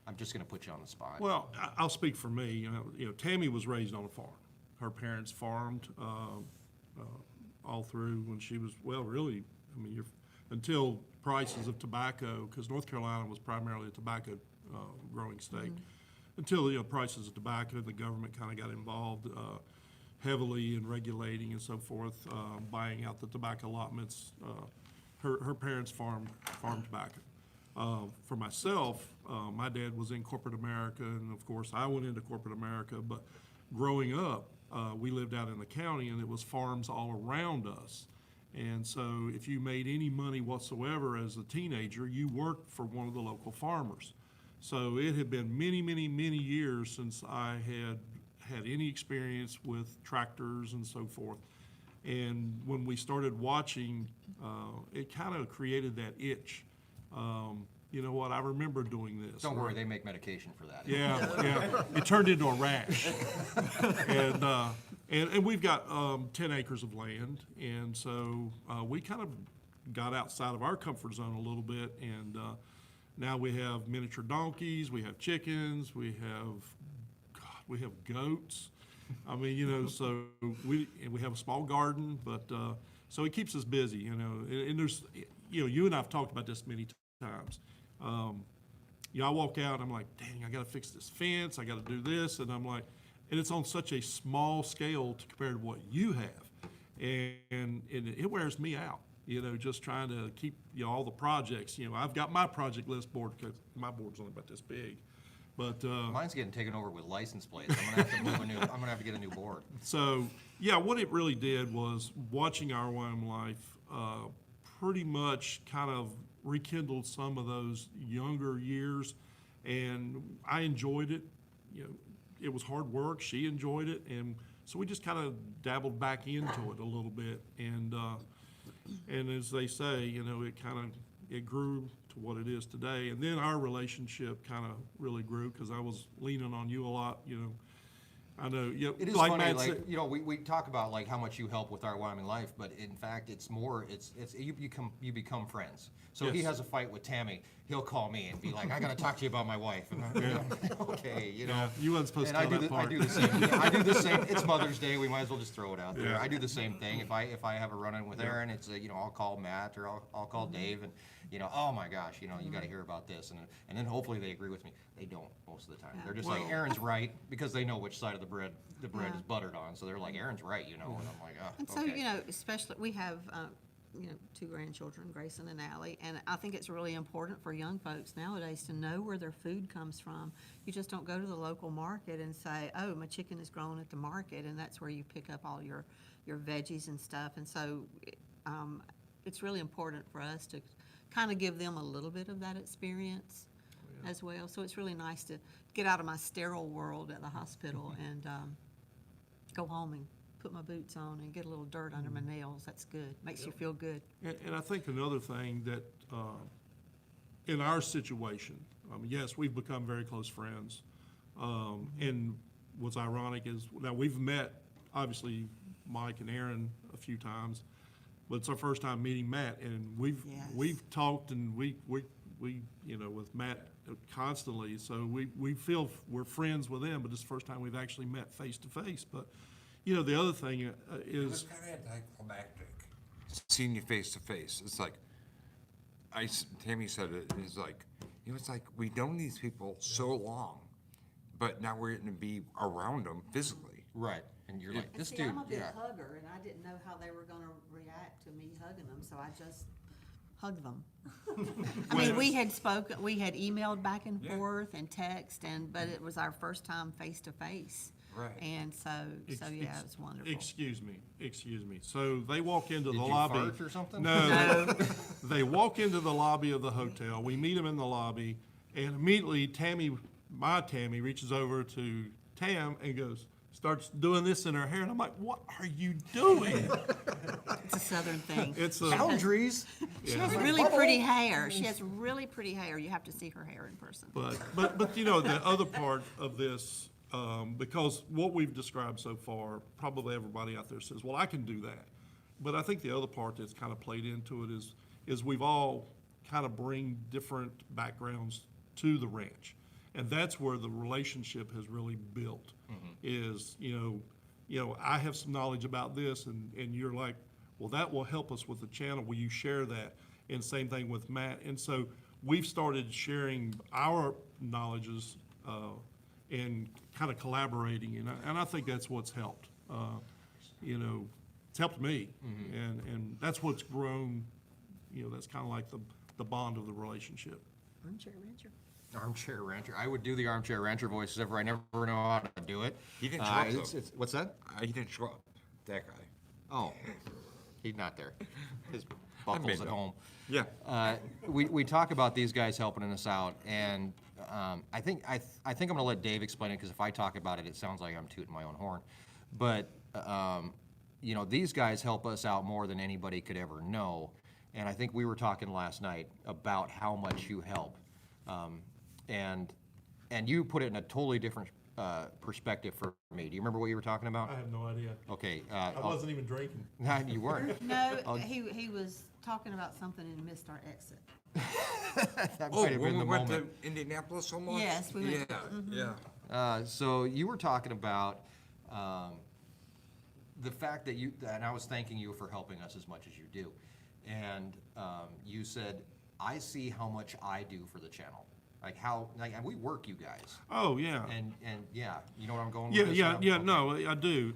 A: I'm just gonna put you on the spot.
F: Well, I'll speak for me. You know, Tammy was raised on a farm. Her parents farmed all through when she was, well, really, I mean, until prices of tobacco, because North Carolina was primarily a tobacco growing state. Until, prices of tobacco, the government kind of got involved heavily in regulating and so forth, buying out the tobacco allotments. Her parents farmed tobacco. For myself, my dad was in corporate America, and of course, I went into corporate America, but growing up, we lived out in the county, and it was farms all around us. And so if you made any money whatsoever as a teenager, you worked for one of the local farmers. So it had been many, many, many years since I had any experience with tractors and so forth. And when we started watching, it kind of created that itch. You know what, I remember doing this.
A: Don't worry,
F: right?
A: they make medication for that.
F: Yeah. It turned into a rash. And we've got 10 acres of land, and so we kind of got outside of our comfort zone a little bit, and now we have miniature donkeys, we have chickens, we have goats. I mean, so we have a small garden, but so it keeps us busy, and there's, you and I've talked about this many times. I walk out, I'm like, dang, I gotta fix this fence, I gotta do this, and I'm like, and it's on such a small scale compared to what you have, and it wears me out, just trying to keep, all the projects, I've got my project list board, because my board's only about this big, but,
A: Mine's getting taken over with license plates. I'm gonna have to get a new board.
F: so, yeah, what it really did was watching Our Wyoming Life, pretty much kind of rekindled some of those younger years, and I enjoyed it. It was hard work. She enjoyed it, and so we just kind of dabbled back into it a little bit. And as they say, it grew to what it is today. And then our relationship kind of really grew because I was leaning on you a lot. I know.
A: It is
F: like
A: funny,
F: Matt said,
A: we talk about like how much you help with our Wyoming Life, but in fact, it's you become friends. So if he
F: Yes.
A: has a fight with Tammy, he'll call me and be like, I gotta talk to you about my wife. And okay,
F: Yeah, you wasn't supposed
A: And
F: to
A: I
F: tell
A: do
F: that part.
A: I do the same. I do the same. It's Mother's Day. We might as well just throw it out there.
F: Yeah.
A: I do the same thing. If I have a run-in with Erin, it's I'll call Matt or I'll call Dave, and oh my gosh, you got to hear about this, and then hopefully they agree with me. They don't most of the time. They're just like, Erin's right, because they know which side of the bread is buttered on. So they're like, Erin's right, and I'm like,
G: And so,
A: okay.
G: especially, we have, 2 grandchildren, Grayson and Allie, and I think it's really important for young folks nowadays to know where their food comes from. You just don't go to the local market and say, oh, my chicken is grown at the market, and that's where you pick up all your veggies and stuff. And so, it's really important for us to kind of give them a little bit of that experience as well. So it's really nice to get out of my sterile world at the hospital and go home and put my boots on and get a little dirt under my nails. That's good. Makes you feel good.
F: And I think another thing that, in our situation, yes, we've become very close friends. And what's ironic is, now we've met, obviously, Mike and Erin a few times, but it's our first time meeting Matt, and we've talked, and we with Matt constantly, so we feel we're friends with them, but it's the first time we've actually met face to face. But the other thing
B: It was
F: is,
B: kind of anticlimactic, seeing you face to face. It's like, Tammy said it, it's like, it's like we've known these people so long, but now we're getting to be around them physically.
A: Right, and you're like, this
G: See,
A: dude,
G: I'm a big
A: yeah.
G: hugger, and I didn't know how they were gonna react to me hugging them, so I just hugged them. I mean, we had emailed back and
B: Yeah.
G: forth and text, but it was our first time face to face.
B: Right.
G: And so yeah, it was wonderful.
F: excuse me. So they walk into
A: Did
F: the
A: you
F: lobby.
A: fart or something?
F: No, they walk into the lobby of the hotel. We meet them in the lobby, and immediately my Tammy reaches over to Tam and goes, starts doing this in her hair, and I'm like, what are you doing?
G: It's a southern thing.
F: It's a,
A: Boundaries.
G: She has really pretty hair. She has really pretty hair. You have to see her hair in person.
F: but you know, the other part of this, because what we've described so far, probably everybody out there says, well, I can do that. But I think the other part that's kind of played into it is we've all kind of bring different backgrounds to the ranch. And that's where the relationship has really built, is, you know, I have some knowledge about this, and you're like, well, that will help us with the channel. Will you share that? And same thing with Matt. And so we've started sharing our knowledges and kind of collaborating, and I think that's what's helped. You know, it's helped me, and that's what's grown. You know, that's kind of like the bond of the relationship.
G: Armchair rancher.
A: Armchair rancher. I would do the armchair rancher voice, except for I never know how to do it.
B: He didn't show up, though.
A: What's that?
B: He didn't show up, that guy.
A: Oh, he's not there. His
B: made
A: buckle's at
B: that.
A: home.
B: Yeah.
A: We talk about these guys helping us out, and I think I'm going to let Dave explain it, because if I talk about it, it sounds like I'm tooting my own horn. But you know, these guys help us out more than anybody could ever know, and I think we were talking last night about how much you help, and you put it in a totally different perspective for me. Do you remember what you were talking about?
F: I have no idea.
A: Okay.
F: I wasn't even drinking.
A: You weren't.
G: No, he was talking about something and missed our exit.
A: That
B: Oh,
A: might have
B: when
A: been
B: we
A: the
B: went
A: moment.
B: to Indianapolis almost?
G: Yes, we went.
B: Yeah.
A: So you were talking about the fact that and I was thanking you for helping us as much as you do. And you said, I see how much I do for the channel. And we work you guys.
F: Oh, yeah.
A: And yeah, you know what I'm going
F: Yeah,
A: with this
F: yeah,
A: now?
F: yeah,
A: Okay.
F: no, I do.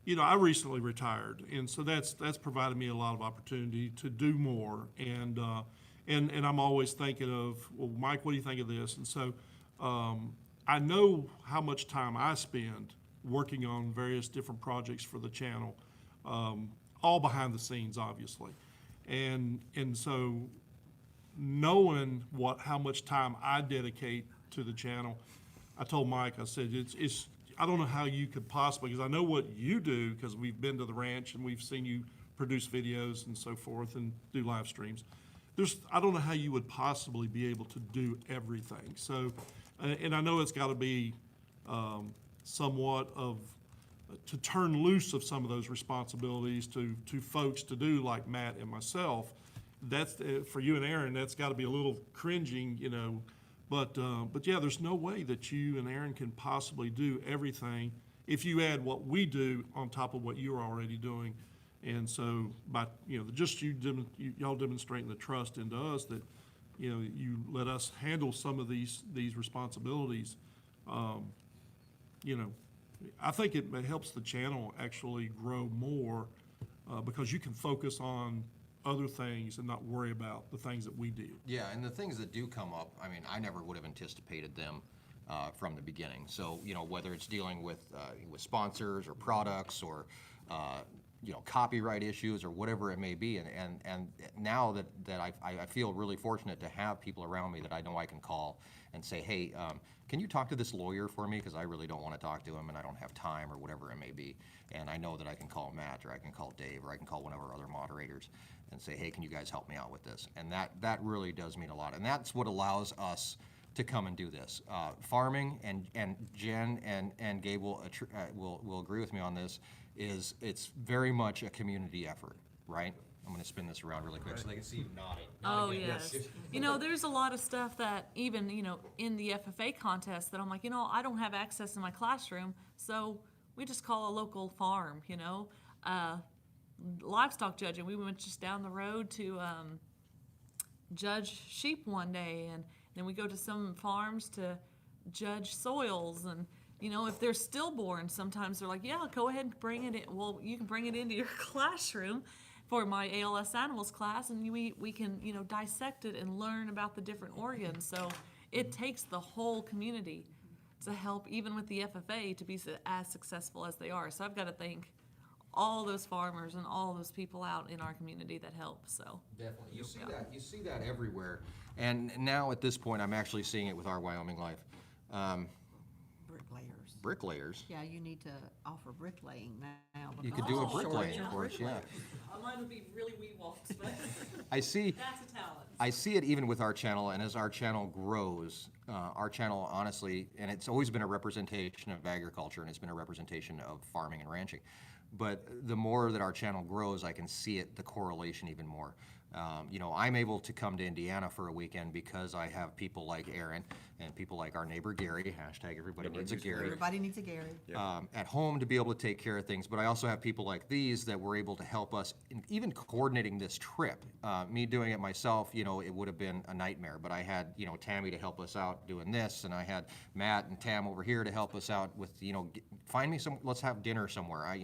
F: You know, I recently retired, and so that's provided me a lot of opportunity to do more. And I'm always thinking of, well, Mike, what do you think of this? And so I know how much time I spend working on various different projects for the channel, all behind the scenes, obviously. And so knowing how much time I dedicate to the channel, I told Mike, I said, it's I don't know how you could possibly, because I know what you do, because we've been to the ranch and we've seen you produce videos and so forth and do live streams. I don't know how you would possibly be able to do everything. So, and I know it's got to be somewhat of, to turn loose of some of those responsibilities to folks to do, like Matt and myself. That's, for you and Erin, that's got to be a little cringing, you know. But yeah, there's no way that you and Erin can possibly do everything if you add what we do on top of what you're already doing. And so, by, you know, just y'all demonstrating the trust into us that, you know, you let us handle some of these responsibilities. You know, I think it helps the channel actually grow more because you can focus on other things and not worry about the things that we do.
A: Yeah, and the things that do come up, I mean, I never would have anticipated them from the beginning. So, you know, whether it's dealing with sponsors or products or, you know, copyright issues or whatever it may be, and now that I feel really fortunate to have people around me that I know I can call and say, hey, can you talk to this lawyer for me? Because I really don't want to talk to him and I don't have time or whatever it may be. And I know that I can call Matt or I can call Dave or I can call one of our other moderators and say, hey, can you guys help me out with this? And that really does mean a lot. And that's what allows us to come and do this. Farming, and Jen and Gabe will agree with me on this, is it's very much a community effort, right? I'm going to spin this around really quick so they can see you nodding.
D: Oh, yes. You know, there's a lot of stuff that even, you know, in the FFA contest that I'm like, you know, I don't have access in my classroom, so we just call a local farm, you know. Livestock judging, we went just down the road to judge sheep one day, and then we go to some farms to judge soils, and you know, if they're stillborn, sometimes they're like, yeah, go ahead and bring it in. Well, you can bring it into your classroom for my ALS animals class, and we can, you know, dissect it and learn about the different organs. So it takes the whole community to help, even with the FFA, to be as successful as they are. So I've got to thank all those farmers and all those people out in our community that help. So
A: Definitely. You see that everywhere. And now at this point, I'm actually seeing it with our Wyoming Life.
G: Bricklayers.
A: bricklayers.
G: Yeah, you need to offer bricklaying now.
A: You
G: because
A: could do a
G: of the
A: bricklaying
G: shortage of
A: course, yeah.
G: bricklayers.
D: Mine would be really wee walks, but
A: I see.
D: that's a talent.
A: I see it even with our channel, and as our channel grows, our channel honestly, and it's always been a representation of agriculture, and it's been a representation of farming and ranching. But the more that our channel grows, I can see it, the correlation even more. You know, I'm able to come to Indiana for a weekend because I have people like Erin and people like our neighbor Gary, hashtag everybody needs a Gary,
G: Everybody needs a Gary.
A: at home to be able to take care of things. But I also have people like these that were able to help us, in even coordinating this trip. Me doing it myself, you know, it would have been a nightmare. But I had, you know, Tammy to help us out doing this, and I had Matt and Tam over here to help us out with, you know, find me some. Let's have dinner somewhere. I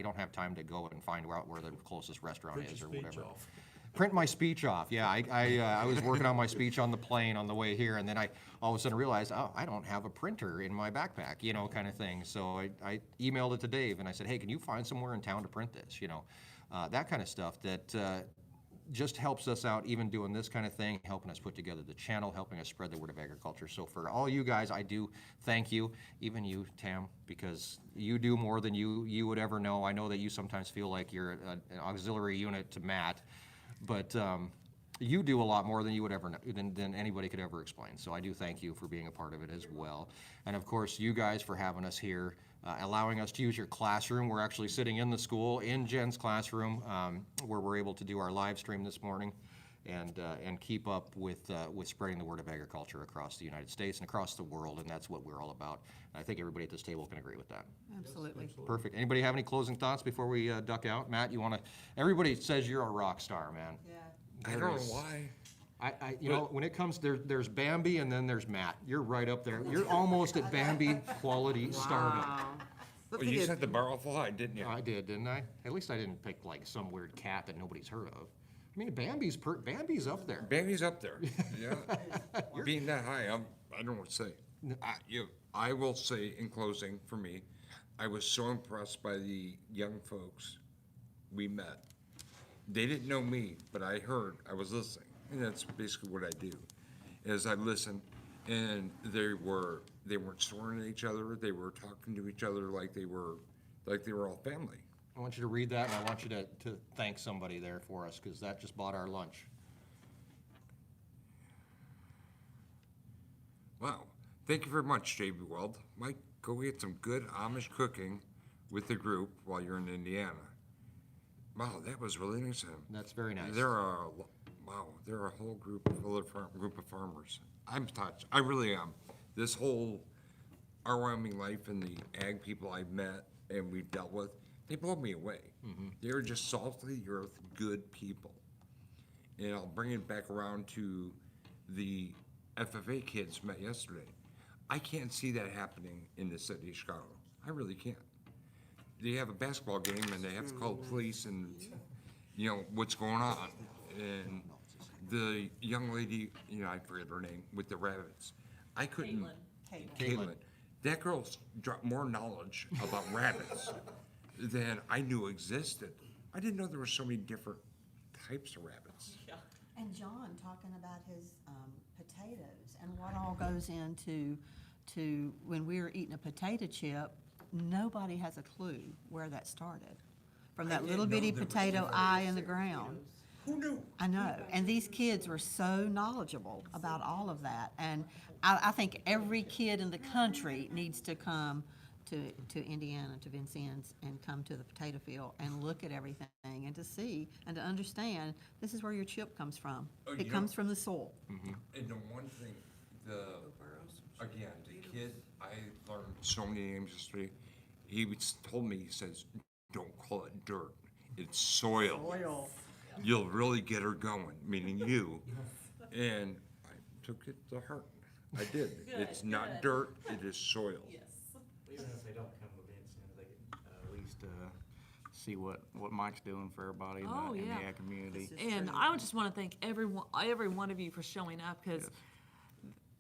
A: don't have time to go and find out where the closest restaurant is or whatever. Print my speech off. Yeah, I was working on my speech on the plane on the way here, and then I all of a sudden realized, oh, I don't have a printer in my backpack, you know, kind of thing. So I emailed it to Dave, and I said, hey, can you find somewhere in town to print this, you know? That kind of stuff that just helps us out, even doing this kind of thing, helping us put together the channel, helping us spread the word of agriculture. So for all you guys, I do thank you, even you, Tam, because you do more than you would ever know. I know that you sometimes feel like you're an auxiliary unit to Matt, but you do a lot more than you would ever know, than anybody could ever explain. So I do thank you for being a part of it as well. And of course, you guys for having us here, allowing us to use your classroom. We're actually sitting in the school, in Jen's classroom, where we're able to do our live stream this morning and keep up with spreading the word of agriculture across the United States and across the world, and that's what we're all about. And I think everybody at this table can agree with that.
G: Absolutely.
A: Perfect. Anybody have any closing thoughts before we duck out? Matt, you want to, everybody says you're a rock star, man.
G: Yeah.
B: I don't know why.
A: You know, when it comes, there's Bambi and then there's Matt. You're right up there. You're almost at Bambi quality stardom.
C: Wow. Look
B: Well,
C: at
B: you
C: this.
B: set the bar awful high, didn't you?
A: I did, didn't I? At least I didn't pick like some weird cat that nobody's heard of. I mean, Bambi's up there.
B: Baby's up there. Yeah. Being that high, I don't know what to say. I will say in closing, for me, I was so impressed by the young folks we met. They didn't know me, but I was listening, and that's basically what I do, is I listen, and they weren't swearing at each other. They were talking to each other like they were all family.
A: I want you to read that, and I want you to thank somebody there for us, because that just bought our lunch.
B: Wow. Thank you very much, J.B. Weld. Mike, go get some good Amish cooking with the group while you're in Indiana. Wow, that was really nice of him.
A: That's very nice.
B: They're a whole group of farmers. I'm touched. I really am. This whole Our Wyoming Life and the ag people I've met and we've dealt with, they blow me away. They're just salt of the earth, good people. And I'll bring it back around to the FFA kids met yesterday. I can't see that happening in the city of Chicago. I really can't. They have a basketball game and they have to call the police and, you know, what's going on. And the young lady, you know, I forget her name, with the rabbits. I couldn't. Caitlin. That girl's dropped more knowledge about rabbits than I knew existed. I didn't know there were so many different types of rabbits.
G: And John talking about his potatoes and what all goes into when we're eating a potato chip, nobody has a clue where that started. From that little bitty potato eye in the ground.
B: Who knew?
G: I know, and these kids were so knowledgeable about all of that. And I think every kid in the country needs to come to Indiana, to Vincennes, and come to the potato field and look at everything and to see and to understand this is where your chip comes from.
B: Oh,
G: It comes from the soil.
B: And the one thing, the kid, I learned so many names yesterday. He told me, he says, don't call it dirt, it's soil. You'll really get her going, meaning you. And I took it to heart. I did. It's not dirt, it is soil.
D: Yes.
E: Even if they don't come to Vincennes, they can at least see what Mike's doing for everybody in
D: Oh,
E: the
D: yeah.
E: ag community.
D: And I would just want to thank every one of you for showing up, because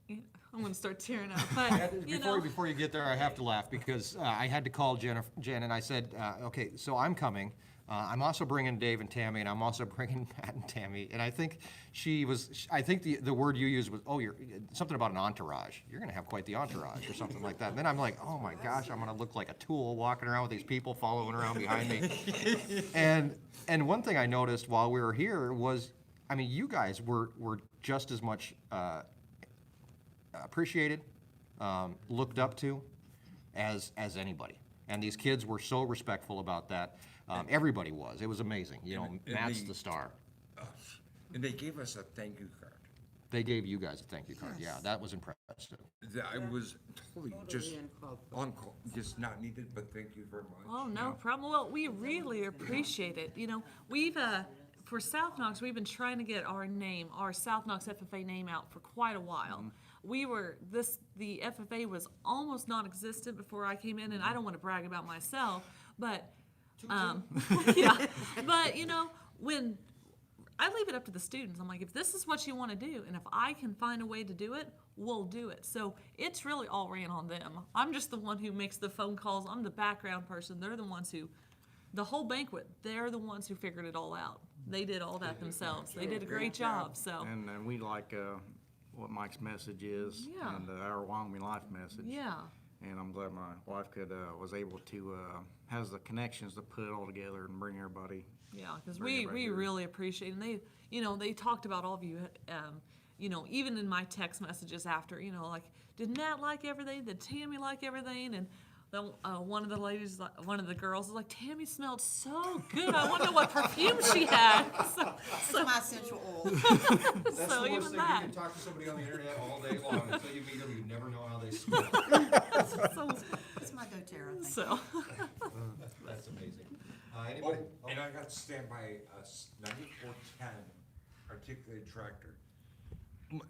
D: I'm going to start tearing up. But, you know,
A: Before you get there, I have to laugh because I had to call Jen and I said, okay, so I'm coming. I'm also bringing Dave and Tammy, and I'm also bringing Matt and Tammy. And I think I think the word you used was, oh, you're something about an entourage. You're going to have quite the entourage or something like that. And then I'm like, oh my gosh, I'm going to look like a tool walking around with these people following around behind me. And one thing I noticed while we were here was, I mean, you guys were just as much appreciated, looked up to as anybody. And these kids were so respectful about that. Everybody was. It was amazing. You know,
B: And
A: Matt's
B: the-
A: the star.
B: And they gave us a thank you card.
A: They gave you guys a thank you card. Yeah, that was impressive.
B: That I was totally just
C: uncalled for.
B: on call, just not needed, but thank you very much.
D: Oh, no problem. Well, we really appreciate it. You know, we've, for South Knox, we've been trying to get our name, our South Knox FFA name out for quite a while. The FFA was almost non-existent before I came in, and I don't want to brag about myself, but, yeah. But, you know, when I leave it up to the students, I'm like, if this is what you want to do, and if I can find a way to do it, we'll do it. So it's really all ran on them. I'm just the one who makes the phone calls. I'm the background person. They're the ones who, the whole banquet, they're the ones who figured it all out. They did all that themselves. They did a great job, so,
E: And we like what Mike's message is.
D: Yeah.
E: And our Wyoming Life message.
D: yeah.
E: And I'm glad my wife was able to, has the connections to put it all together and bring everybody.
D: Yeah, because
E: Bring it right
D: we
E: here.
D: really appreciate, and they talked about all of you, even in my text messages after, like, did Matt like everything? Did Tammy like everything? And then one of the ladies, one of the girls was like, Tammy smelled so good. I wonder what perfume she had.
G: It's my essential oil.
A: That's
D: So
A: the
D: even
A: worst thing.
D: that.
A: You can talk to somebody on the internet all day long until you meet them. You never know how they smell.
G: It's my doTERRA thing.
D: So,
A: That's amazing. Anybody?
B: And I got to stand by a 9410 articulated tractor.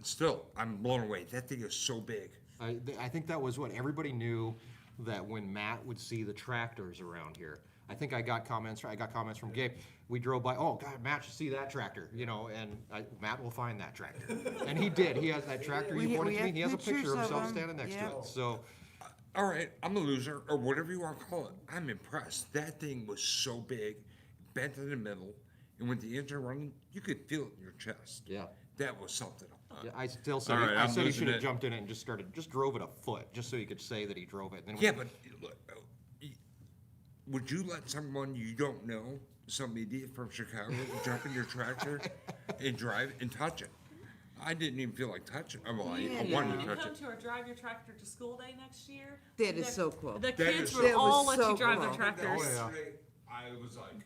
B: Still, I'm blown away. That thing is so big.
A: I think that was what everybody knew, that when Matt would see the tractors around here. I think I got comments from Gabe. We drove by, oh God, Matt should see that tractor, and Matt will find that tractor. And he did. He has that tractor you
C: We
A: pointed to me.
C: have
A: He has a
C: pictures
A: picture of
C: of
A: himself
C: him.
A: standing next to
C: Yeah.
A: it. So,
B: All right, I'm a loser, or whatever you want to call it. I'm impressed. That thing was so big, bent in the middle, and with the engine running, you could feel it in your chest.
A: yeah.
B: That was something.
A: Yeah, I still said,
B: All right,
A: I
B: I'm
A: said he
B: losing
A: should have
B: it.
A: jumped in it and just drove it a foot, just so he could say that he drove it. And then
B: Yeah, but look, would you let someone you don't know, some idiot from Chicago, jump in your tractor and drive and touch it? I didn't even feel like touching. Well, I wanted to touch
D: come
B: it.
D: to our Drive Your Tractor to School Day next year.
C: That is so cool.
D: The
B: That
D: kids
B: is
D: will
C: so-
D: all
C: That was
D: let you
C: so
D: drive their
C: cool.
D: tractors.
B: Yesterday, I was like,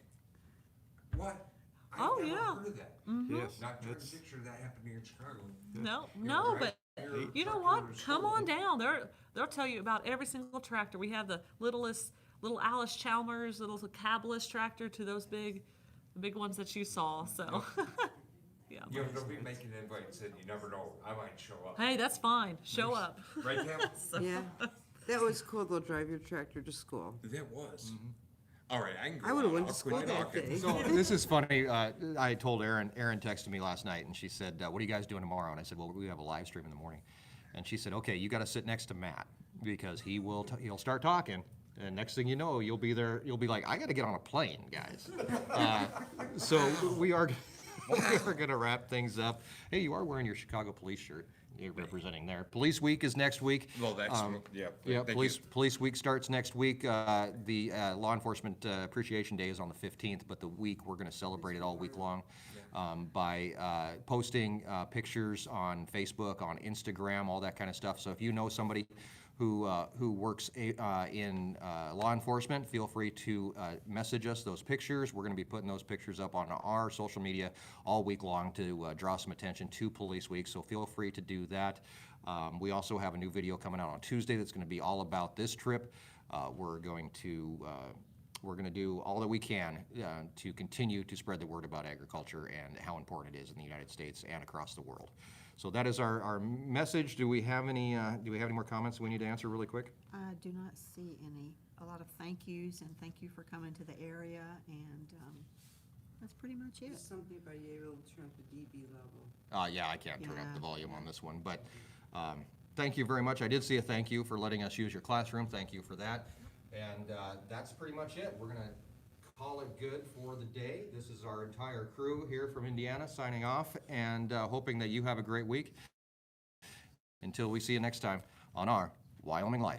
B: what?
D: Oh,
B: I've never
D: yeah.
B: heard of that.
E: Yes.
B: Not trying to
E: It's,
B: picture that happening in Chicago.
D: No, but
B: Your
D: you know
B: tractor
D: what?
B: is
D: Come
B: full.
D: on down. They'll tell you about every single tractor. We have the little Alice Chalmers, little cabless tractor to those the big ones that you saw. So, yeah.
B: You know, don't be making invites and you never know. I might show up.
D: Hey, that's fine. Show up.
B: Right, Cam?
C: Yeah, that was cool. They'll drive your tractor to school.
B: That was. All right, I can go.
C: I would've
B: on.
C: went
B: I'll
C: to
B: quit
C: school that
B: talking.
C: day.
A: So this is funny. I told Erin texted me last night, and she said, what are you guys doing tomorrow? And I said, well, we have a live stream in the morning. And she said, okay, you got to sit next to Matt, because he'll start talking. And next thing you know, you'll be there. You'll be like, I got to get on a plane, guys. So we are going to wrap things up. Hey, you are wearing your Chicago police shirt. You're representing there. Police Week is next week.
B: Well, that's, yeah.
A: Yeah,
B: thank
A: Police Week starts next week. The Law Enforcement Appreciation Day is on the 15th, but the week, we're going to celebrate it all week long by posting pictures on Facebook, on Instagram, all that kind of stuff. So if you know somebody who works in law enforcement, feel free to message us those pictures. We're going to be putting those pictures up on our social media all week long to draw some attention to Police Week, so feel free to do that. We also have a new video coming out on Tuesday that's going to be all about this trip. We're going to do all that we can to continue to spread the word about agriculture and how important it is in the United States and across the world. So that is our message. Do we have any more comments we need to answer really quick?
G: I do not see any. A lot of thank yous, and thank you for coming to the area, and that's pretty much it.
C: Something about you able to turn up the dB level.
A: Yeah, I can't turn up the
G: Yeah.
A: volume on this one, but thank you very much. I did see a thank you for letting us use your classroom. Thank you for that. And that's pretty much it. We're going to call it good for the day. This is our entire crew here from Indiana signing off and hoping that you have a great week. Until we see you next time on our Wyoming Life.